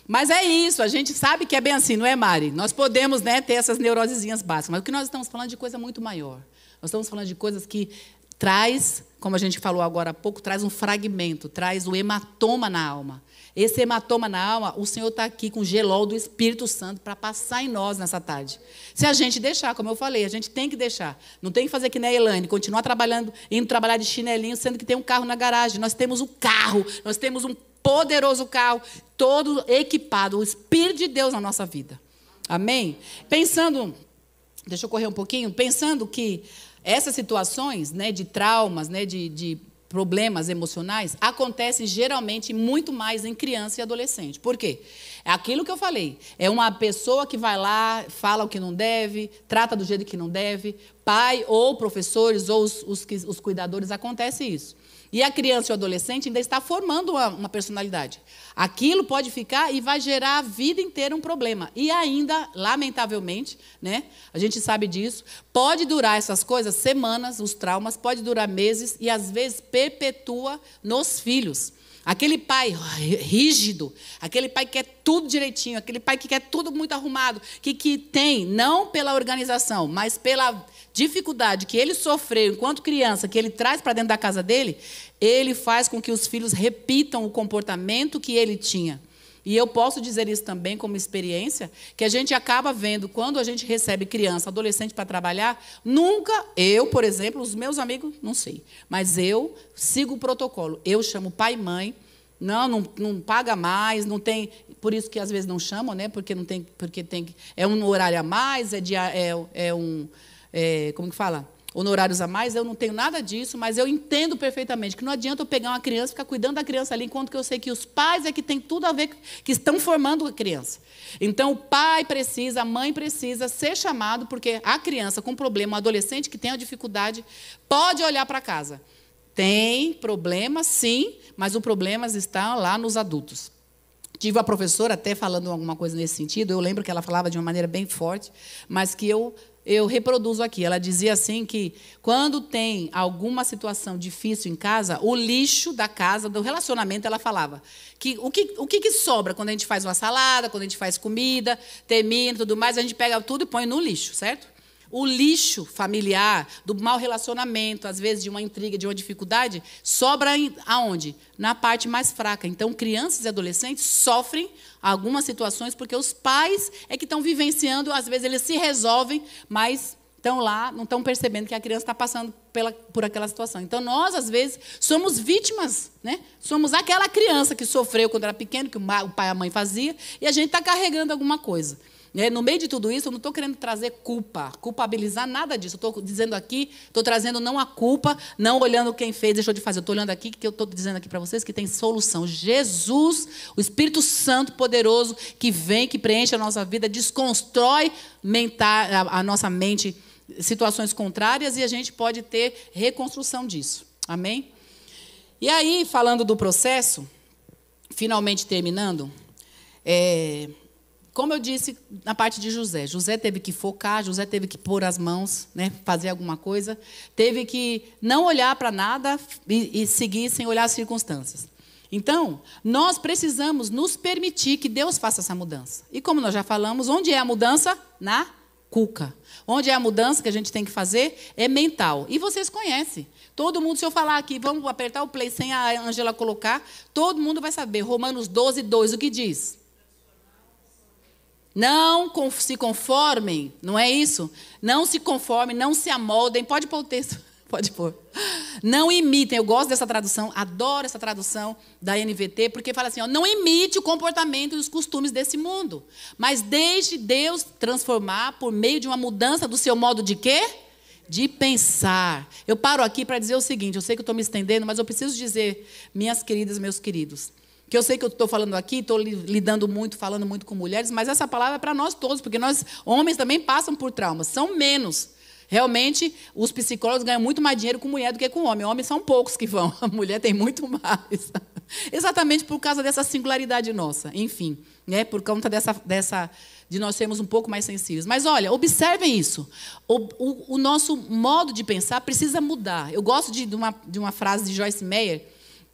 Mas é isso, a gente sabe que é bem assim, não é, Mari? Nós podemos, né, ter essas neurosezinhas básicas, mas o que nós estamos falando de coisa muito maior. Nós estamos falando de coisas que traz, como a gente falou agora há pouco, traz um fragmento, traz o hematoma na alma. Esse hematoma na alma, o Senhor está aqui com o gelol do Espírito Santo para passar em nós nessa tarde. Se a gente deixar, como eu falei, a gente tem que deixar. Não tem que fazer que nem a Elaine, continuar trabalhando, indo trabalhar de chinelinho, sendo que tem um carro na garagem. Nós temos um carro, nós temos um poderoso carro, todo equipado, o Espírito de Deus na nossa vida. Amém? Pensando, deixa eu correr um pouquinho, pensando que essas situações, né, de traumas, né, de problemas emocionais, acontecem geralmente muito mais em criança e adolescente. Por quê? É aquilo que eu falei. É uma pessoa que vai lá, fala o que não deve, trata do jeito que não deve. Pai ou professores ou os cuidadores, acontece isso. E a criança e o adolescente ainda está formando uma personalidade. Aquilo pode ficar e vai gerar a vida inteira um problema. E ainda, lamentavelmente, né, a gente sabe disso, pode durar essas coisas semanas, os traumas, pode durar meses e, às vezes, perpetua nos filhos. Aquele pai rígido, aquele pai que quer tudo direitinho, aquele pai que quer tudo muito arrumado, que tem, não pela organização, mas pela dificuldade que ele sofreu enquanto criança, que ele traz para dentro da casa dele, ele faz com que os filhos repitam o comportamento que ele tinha. E eu posso dizer isso também como experiência, que a gente acaba vendo, quando a gente recebe criança, adolescente para trabalhar, nunca, eu, por exemplo, os meus amigos, não sei, mas eu sigo o protocolo. Eu chamo pai e mãe, não paga mais, não tem, por isso que às vezes não chamam, né? Porque não tem, porque tem, é um horário a mais, como que fala? Honorários a mais, eu não tenho nada disso, mas eu entendo perfeitamente que não adianta eu pegar uma criança e ficar cuidando da criança ali, enquanto que eu sei que os pais é que têm tudo a ver, que estão formando a criança. Então, o pai precisa, a mãe precisa ser chamado, porque a criança com problema, o adolescente que tem a dificuldade, pode olhar para casa. Tem problema, sim, mas o problema está lá nos adultos. Tive uma professora até falando alguma coisa nesse sentido, eu lembro que ela falava de uma maneira bem forte, mas que eu reproduzo aqui. Ela dizia assim que quando tem alguma situação difícil em casa, o lixo da casa, do relacionamento, ela falava que o que sobra quando a gente faz uma salada, quando a gente faz comida, termina, tudo mais, a gente pega tudo e põe no lixo, certo? O lixo familiar, do mau relacionamento, às vezes de uma intriga, de uma dificuldade, sobra aonde? Na parte mais fraca. Então, crianças e adolescentes sofrem algumas situações porque os pais é que estão vivenciando, às vezes eles se resolvem, mas estão lá, não estão percebendo que a criança está passando por aquela situação. Então, nós, às vezes, somos vítimas, né? Somos aquela criança que sofreu quando era pequeno, que o pai e a mãe fazia, e a gente está carregando alguma coisa. No meio de tudo isso, eu não estou querendo trazer culpabilizar nada disso. Eu estou dizendo aqui, estou trazendo não a culpa, não olhando quem fez, deixou de fazer. Eu estou olhando aqui, que eu estou dizendo aqui para vocês que tem solução. Jesus, o Espírito Santo poderoso, que vem, que preenche a nossa vida, desconstrói a nossa mente, situações contrárias, e a gente pode ter reconstrução disso. Amém? E aí, falando do processo, finalmente terminando, como eu disse na parte de José, José teve que focar, José teve que pôr as mãos, né, fazer alguma coisa, teve que não olhar para nada e seguir sem olhar as circunstâncias. Então, nós precisamos nos permitir que Deus faça essa mudança. E como nós já falamos, onde é a mudança? Na cuca. Onde é a mudança que a gente tem que fazer? É mental. E vocês conhecem. Todo mundo, se eu falar aqui, vamos apertar o play sem a Ângela colocar, todo mundo vai saber. Romanos 12, 2, o que diz? Não se conformem, não é isso? Não se conformem, não se amoldem. Pode pôr o texto, pode pôr. Não imitem, eu gosto dessa tradução, adoro essa tradução da NVT, porque fala assim, não imite o comportamento e os costumes desse mundo, mas deixe Deus transformar por meio de uma mudança do seu modo de quê? De pensar. Eu paro aqui para dizer o seguinte, eu sei que eu estou me estendendo, mas eu preciso dizer, minhas queridas, meus queridos, que eu sei que eu estou falando aqui, estou lidando muito, falando muito com mulheres, mas essa palavra é para nós todos, porque nós, homens, também passam por traumas, são menos. Realmente, os psicólogos ganham muito mais dinheiro com mulher do que com homem. Homens são poucos que vão, a mulher tem muito mais. Exatamente por causa dessa singularidade nossa, enfim, né? Por conta de nós sermos um pouco mais sensíveis. Mas, olha, observem isso. O nosso modo de pensar precisa mudar. Eu gosto de uma frase de Joyce Meyer,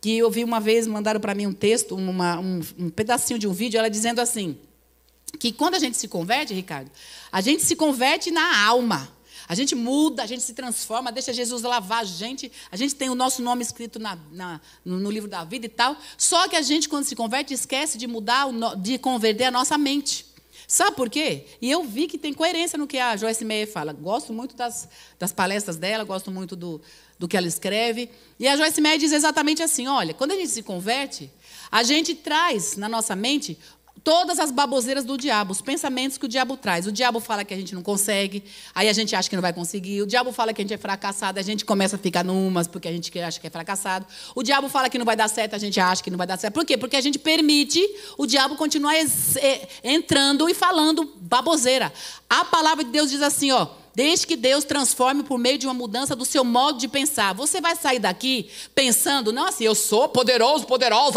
que eu vi uma vez, mandaram para mim um texto, um pedacinho de um vídeo, ela dizendo assim, que quando a gente se converte, Ricardo, a gente se converte na alma. A gente muda, a gente se transforma, deixa Jesus lavar a gente tem o nosso nome escrito no livro da vida e tal. Só que a gente, quando se converte, esquece de mudar, de converter a nossa mente. Sabe por quê? E eu vi que tem coerência no que a Joyce Meyer fala. Gosto muito das palestras dela, gosto muito do que ela escreve. E a Joyce Meyer diz exatamente assim, olha, quando a gente se converte, a gente traz na nossa mente todas as baboseiras do diabo, os pensamentos que o diabo traz. O diabo fala que a gente não consegue, aí a gente acha que não vai conseguir. O diabo fala que a gente é fracassado, a gente começa a ficar numas porque a gente acha que é fracassado. O diabo fala que não vai dar certo, a gente acha que não vai dar certo. Por quê? Porque a gente permite o diabo continuar entrando e falando baboseira. A palavra de Deus diz assim, desde que Deus transforme por meio de uma mudança do seu modo de pensar. Você vai sair daqui pensando, não assim, eu sou poderoso,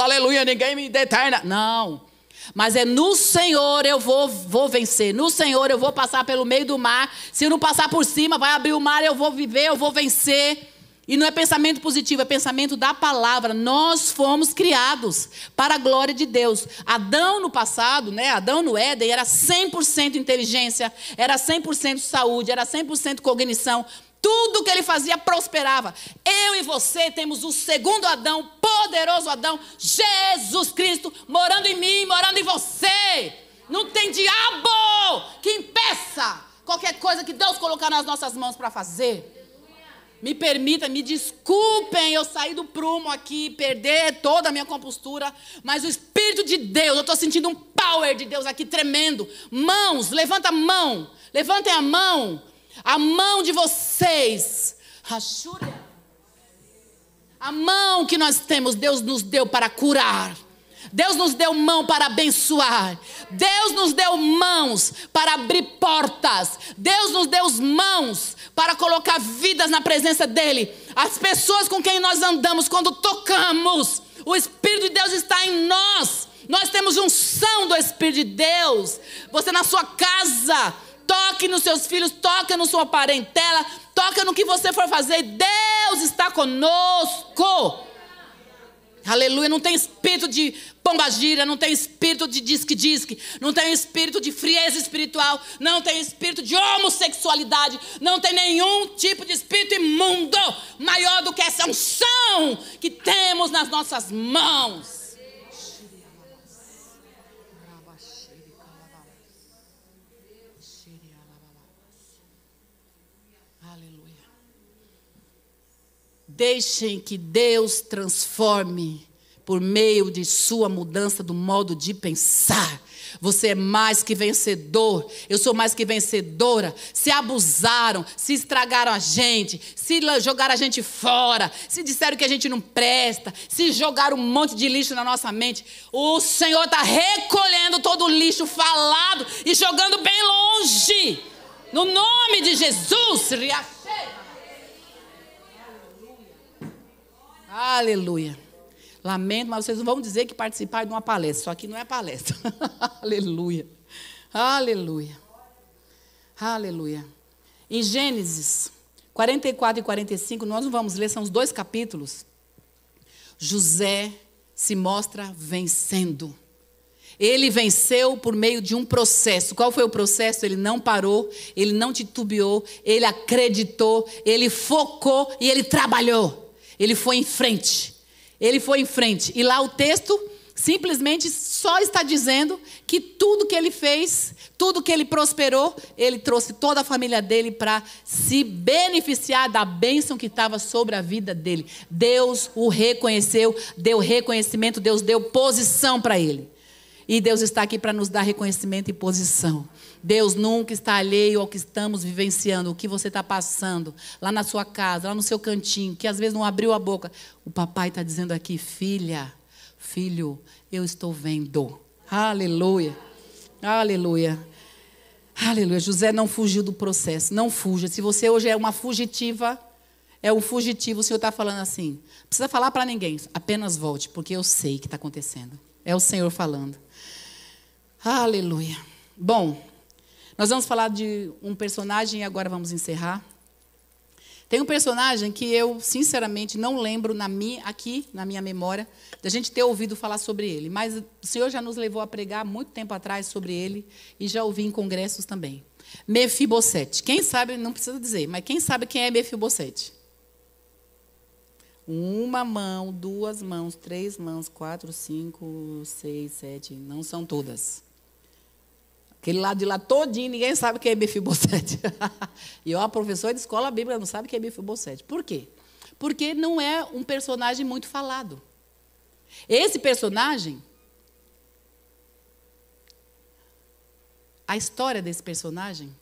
aleluia, ninguém me deterna. Não. Mas é no Senhor eu vou vencer. No Senhor eu vou passar pelo meio do mar. Se eu não passar por cima, vai abrir o mar, eu vou viver, eu vou vencer. E não é pensamento positivo, é pensamento da palavra. Nós fomos criados para a glória de Deus. Adão no passado, né? Adão no Éden era 100% inteligência, era 100% saúde, era 100% cognição. Tudo que ele fazia prosperava. Eu e você temos o segundo Adão, poderoso Adão, Jesus Cristo, morando em mim, morando em você. Não tem diabo que impeça qualquer coisa que Deus colocar nas nossas mãos para fazer. Me permita, me desculpem eu sair do prumo aqui, perder toda a minha compostura, mas o Espírito de Deus, eu estou sentindo um power de Deus aqui tremendo. Mãos, levanta a mão, levantem a mão de vocês. A mão que nós temos, Deus nos deu para curar. Deus nos deu mão para abençoar. Deus nos deu mãos para abrir portas. Deus nos deu mãos para colocar vidas na presença dEle. As pessoas com quem nós andamos, quando tocamos, o Espírito de Deus está em nós. Nós temos unção do Espírito de Deus. Você na sua casa, toque nos seus filhos, toque na sua parentela, toque no que você for fazer. Deus está conosco. Aleluia, não tem espírito de pombagira, não tem espírito de disque-disque, não tem espírito de frieza espiritual, não tem espírito de homossexualidade, não tem nenhum tipo de espírito imundo maior do que essa unção que temos nas nossas mãos. Deixem que Deus transforme por meio de sua mudança do modo de pensar. Você é mais que vencedor. Eu sou mais que vencedora. Se abusaram, se estragaram a gente, se jogaram a gente fora, se disseram que a gente não presta, se jogaram um monte de lixo na nossa mente, o Senhor está recolhendo todo o lixo falado e jogando bem longe. No nome de Jesus. Aleluia. Lamento, mas vocês não vão dizer que participaram de uma palestra. Só que não é palestra. Aleluia. Aleluia. Aleluia. Em Gênesis 44 e 45, nós não vamos ler, são os 2 capítulos. José se mostra vencendo. Ele venceu por meio de um processo. Qual foi o processo? Ele não parou, ele não titubeou, ele acreditou, ele focou e ele trabalhou. Ele foi em frente. Ele foi em frente. E lá o texto simplesmente só está dizendo que tudo que ele fez, tudo que ele prosperou, ele trouxe toda a família dele para se beneficiar da bênção que estava sobre a vida dele. Deus o reconheceu, deu reconhecimento, Deus deu posição para ele. E Deus está aqui para nos dar reconhecimento e posição. Deus nunca está alheio ao que estamos vivenciando, o que você está passando, lá na sua casa, lá no seu cantinho, que às vezes não abriu a boca. O papai está dizendo aqui, filha, filho, eu estou vendo. Aleluia, aleluia, aleluia. José não fugiu do processo, não fuja. Se você hoje é uma fugitiva, é um fugitivo, o Senhor está falando assim, não precisa falar para ninguém, apenas volte, porque eu sei o que está acontecendo. É o Senhor falando. Aleluia. Bom, nós vamos falar de um personagem e agora vamos encerrar. Tem um personagem que eu, sinceramente, não lembro aqui na minha memória, da gente ter ouvido falar sobre ele. Mas o Senhor já nos levou a pregar muito tempo atrás sobre ele e já ouvi em congressos também. Mefibosete. Quem sabe, não precisa dizer, mas quem sabe quem é Mefibosete? 1 mão, 2 mãos, 3 mãos, 4, 5, 6, 7, não são todas. Aquele lado de lá todinho, ninguém sabe quem é Mefibosete. E ó, a professora de escola bíblica não sabe quem é Mefibosete. Por quê? Porque não é um personagem muito falado. Esse personagem, a história desse personagem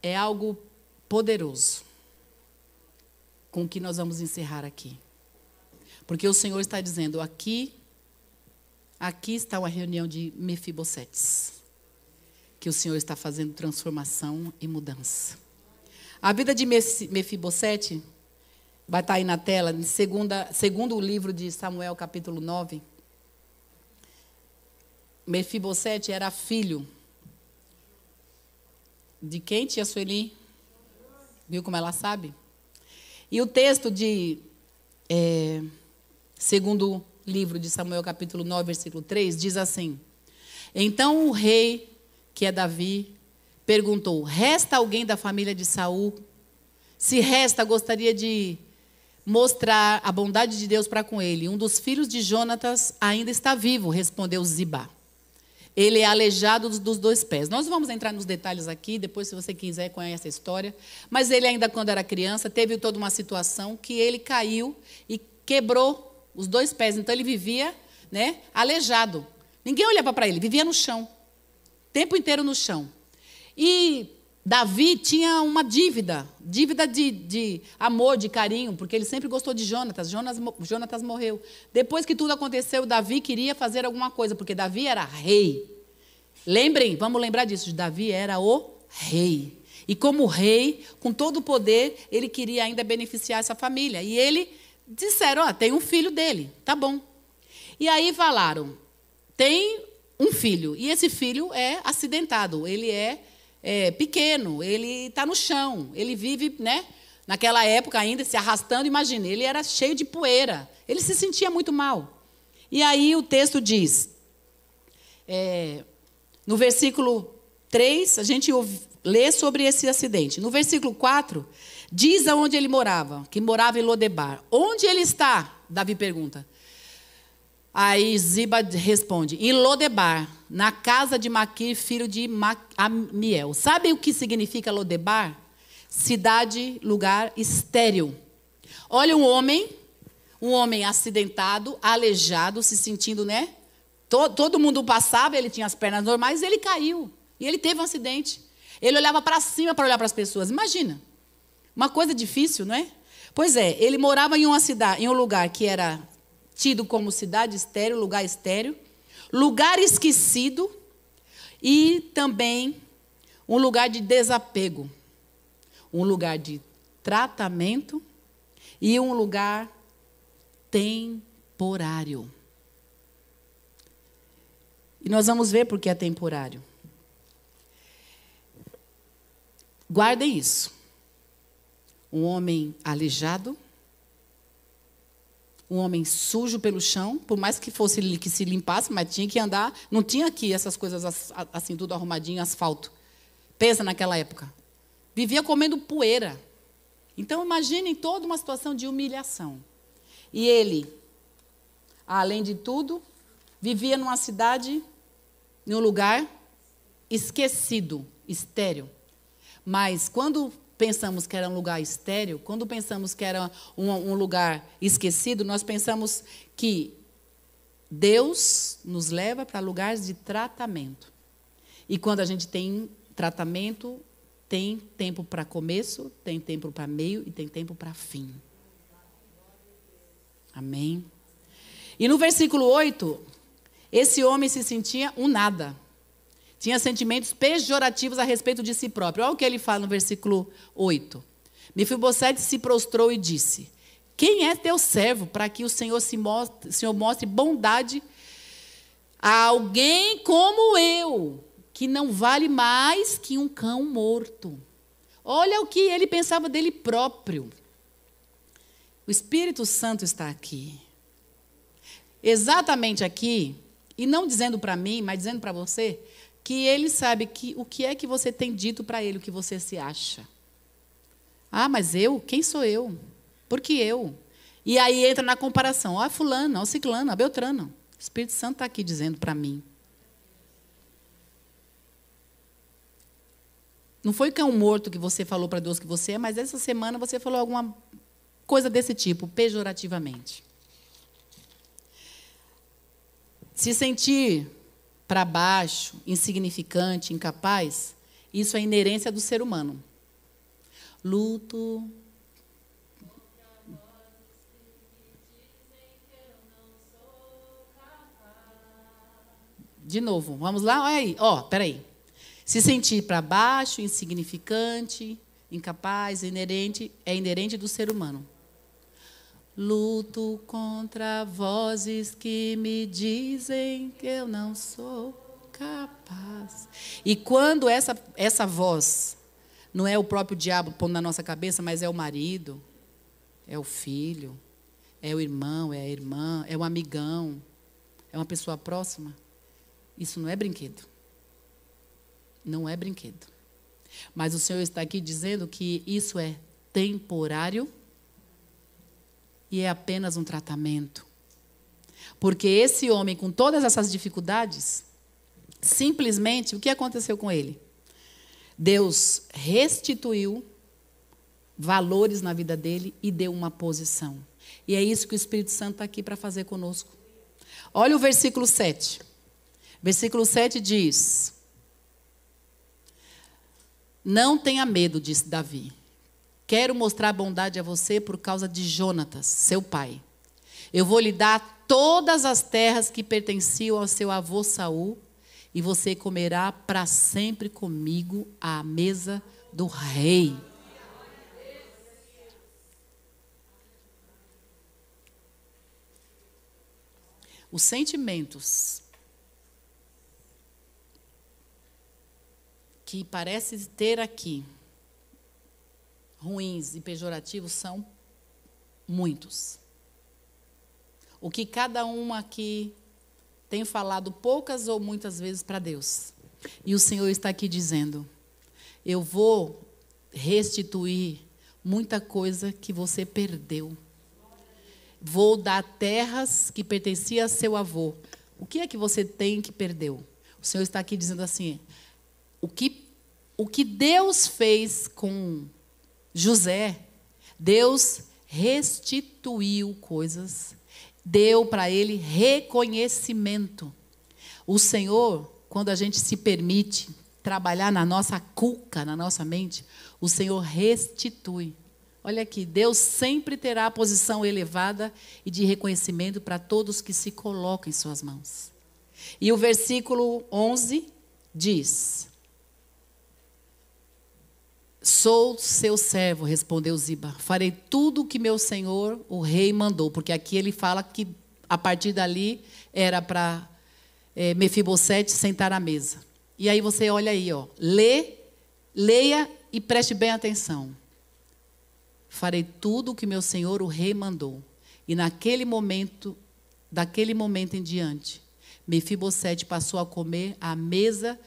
é algo poderoso, com o que nós vamos encerrar aqui. Porque o Senhor está dizendo, aqui está uma reunião de Mefibosetes, que o Senhor está fazendo transformação e mudança. A vida de Mefibosete vai estar aí na tela, segundo o livro de Samuel, capítulo 9. Mefibosete era filho de quem, tia Sueli? Viu como ela sabe? E o texto de segundo livro de Samuel, capítulo 9, versículo 3, diz assim: Então o rei, que é Davi, perguntou: resta alguém da família de Saul? Se resta, gostaria de mostrar a bondade de Deus para com ele. Um dos filhos de Jonatas ainda está vivo, respondeu Ziba. Ele é aleijado dos 2 pés. Nós vamos entrar nos detalhes aqui, depois, se você quiser, conhece a história. Mas ele, ainda quando era criança, teve toda uma situação que ele caiu e quebrou os 2 pés. Então, ele vivia, né, aleijado. Ninguém olhava para ele, vivia no chão. O tempo inteiro no chão. E Davi tinha uma dívida de amor, de carinho, porque ele sempre gostou de Jonatas. Jonatas morreu. Depois que tudo aconteceu, Davi queria fazer alguma coisa, porque Davi era rei. Lembrem, vamos lembrar disso, Davi era o rei. E como rei, com todo o poder, ele queria ainda beneficiar essa família. E ele disseram, tem um filho dele, tá bom. E aí falaram, tem um filho, e esse filho é acidentado, ele é pequeno, ele está no chão, ele vive, né, naquela época ainda se arrastando. Imagina, ele era cheio de poeira, ele se sentia muito mal. E aí o texto diz, no versículo 3, a gente lê sobre esse acidente. No versículo 4, diz aonde ele morava, que morava em Lodebar. Onde ele está? Davi pergunta. Aí Ziba responde, em Lodebar, na casa de Maquir, filho de Amiel. Sabem o que significa Lodebar? Cidade, lugar estéril. Olha um homem acidentado, aleijado, se sentindo, né? Todo mundo passava, ele tinha as pernas normais, ele caiu. E ele teve um acidente. Ele olhava para cima para olhar para as pessoas. Imagina, uma coisa difícil, não é? Pois é, ele morava em um lugar que era tido como cidade estéril, lugar estéril, lugar esquecido e também um lugar de desapego, um lugar de tratamento e um lugar temporário. E nós vamos ver por que é temporário. Guardem isso. Um homem aleijado, um homem sujo pelo chão, por mais que fosse que se limpasse, mas tinha que andar, não tinha aqui essas coisas assim, tudo arrumadinho, asfalto. Pensa naquela época. Vivia comendo poeira. Então, imaginem toda uma situação de humilhação. E ele, além de tudo, vivia numa cidade, num lugar esquecido, estéril. Mas quando pensamos que era um lugar estéril, quando pensamos que era um lugar esquecido, nós pensamos que Deus nos leva para lugares de tratamento. E quando a gente tem tratamento, tem tempo para começo, tem tempo para meio e tem tempo para fim. Amém? E no versículo 8, esse homem se sentia um nada. Tinha sentimentos pejorativos a respeito de si próprio. Olha o que ele fala no versículo 8. Mefibosete se prostrou e disse: quem é teu servo para que o Senhor mostre bondade a alguém como eu, que não vale mais que um cão morto? Olha o que ele pensava dele próprio. O Espírito Santo está aqui. Exatamente aqui, e não dizendo para mim, mas dizendo para você, que ele sabe o que é que você tem dito para ele, o que você se acha. Ah, mas eu? Quem sou eu? Por que eu? E aí entra na comparação. Ó, fulano, ó, ciclano, ó, beltrano. O Espírito Santo está aqui dizendo para mim. Não foi cão morto que você falou para Deus que você é, mas essa semana você falou alguma coisa desse tipo, pejorativamente. Se sentir para baixo, insignificante, incapaz, isso é inerência do ser humano. Luto. De novo, vamos lá? Olha aí. Espera aí. Se sentir para baixo, insignificante, incapaz, é inerente do ser humano. Luto contra vozes que me dizem que eu não sou capaz. E quando essa voz Não é o próprio diabo pondo na nossa cabeça, mas é o marido, é o filho, é o irmão, é a irmã, é o amigão, é uma pessoa próxima. Isso não é brinquedo. Não é brinquedo. Mas o Senhor está aqui dizendo que isso é temporário e é apenas um tratamento. Porque esse homem, com todas essas dificuldades, simplesmente, o que aconteceu com ele? Deus restituiu valores na vida dele e deu uma posição. E é isso que o Espírito Santo está aqui para fazer conosco. Olha o versículo 7. Versículo 7 diz: não tenha medo, disse Davi. Quero mostrar bondade a você por causa de Jonatas, seu pai. Eu vou lhe dar todas as terras que pertenciam ao seu avô Saul, e você comerá para sempre comigo à mesa do rei. Os sentimentos que parece ter aqui, ruins e pejorativos, são muitos. O que cada um aqui tem falado poucas ou muitas vezes para Deus. E o Senhor está aqui dizendo: eu vou restituir muita coisa que você perdeu. Vou dar terras que pertenciam a seu avô. O que é que você tem que perdeu? O Senhor está aqui dizendo assim: o que Deus fez com José, Deus restituiu coisas, deu para ele reconhecimento. O Senhor, quando a gente se permite trabalhar na nossa cuca, na nossa mente, o Senhor restitui. Olha aqui, Deus sempre terá a posição elevada e de reconhecimento para todos que se colocam em suas mãos. E o versículo 11 diz: sou seu servo, respondeu Ziba. Farei tudo o que meu senhor, o rei, mandou. Porque aqui ele fala que a partir dali era para Mefibosete sentar à mesa. E aí você olha aí, ó, leia e preste bem atenção. Farei tudo o que meu senhor, o rei, mandou. E daquele momento em diante, Mefibosete passou a comer à mesa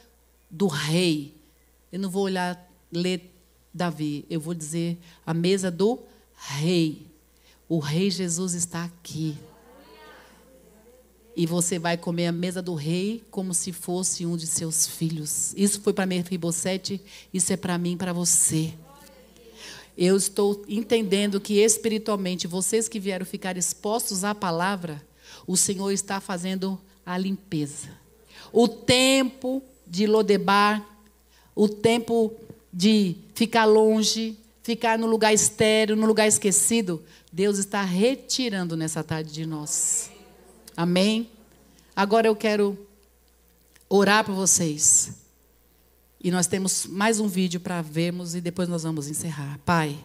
do rei. Eu não vou ler Davi, eu vou dizer a mesa do rei. O rei Jesus está aqui. E você vai comer a mesa do rei como se fosse um de seus filhos. Isso foi para Mefibosete, isso é para mim e para você. Eu estou entendendo que espiritualmente, vocês que vieram ficar expostos à palavra, o Senhor está fazendo a limpeza. O tempo de Lodebar, o tempo de ficar longe, ficar no lugar estéril, no lugar esquecido, Deus está retirando nessa tarde de nós. Amém? Agora eu quero orar por vocês. E nós temos mais um vídeo para vermos e depois nós vamos encerrar. Pai,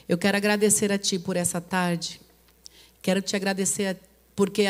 eu quero agradecer a Ti por essa tarde. Quero te agradecer porque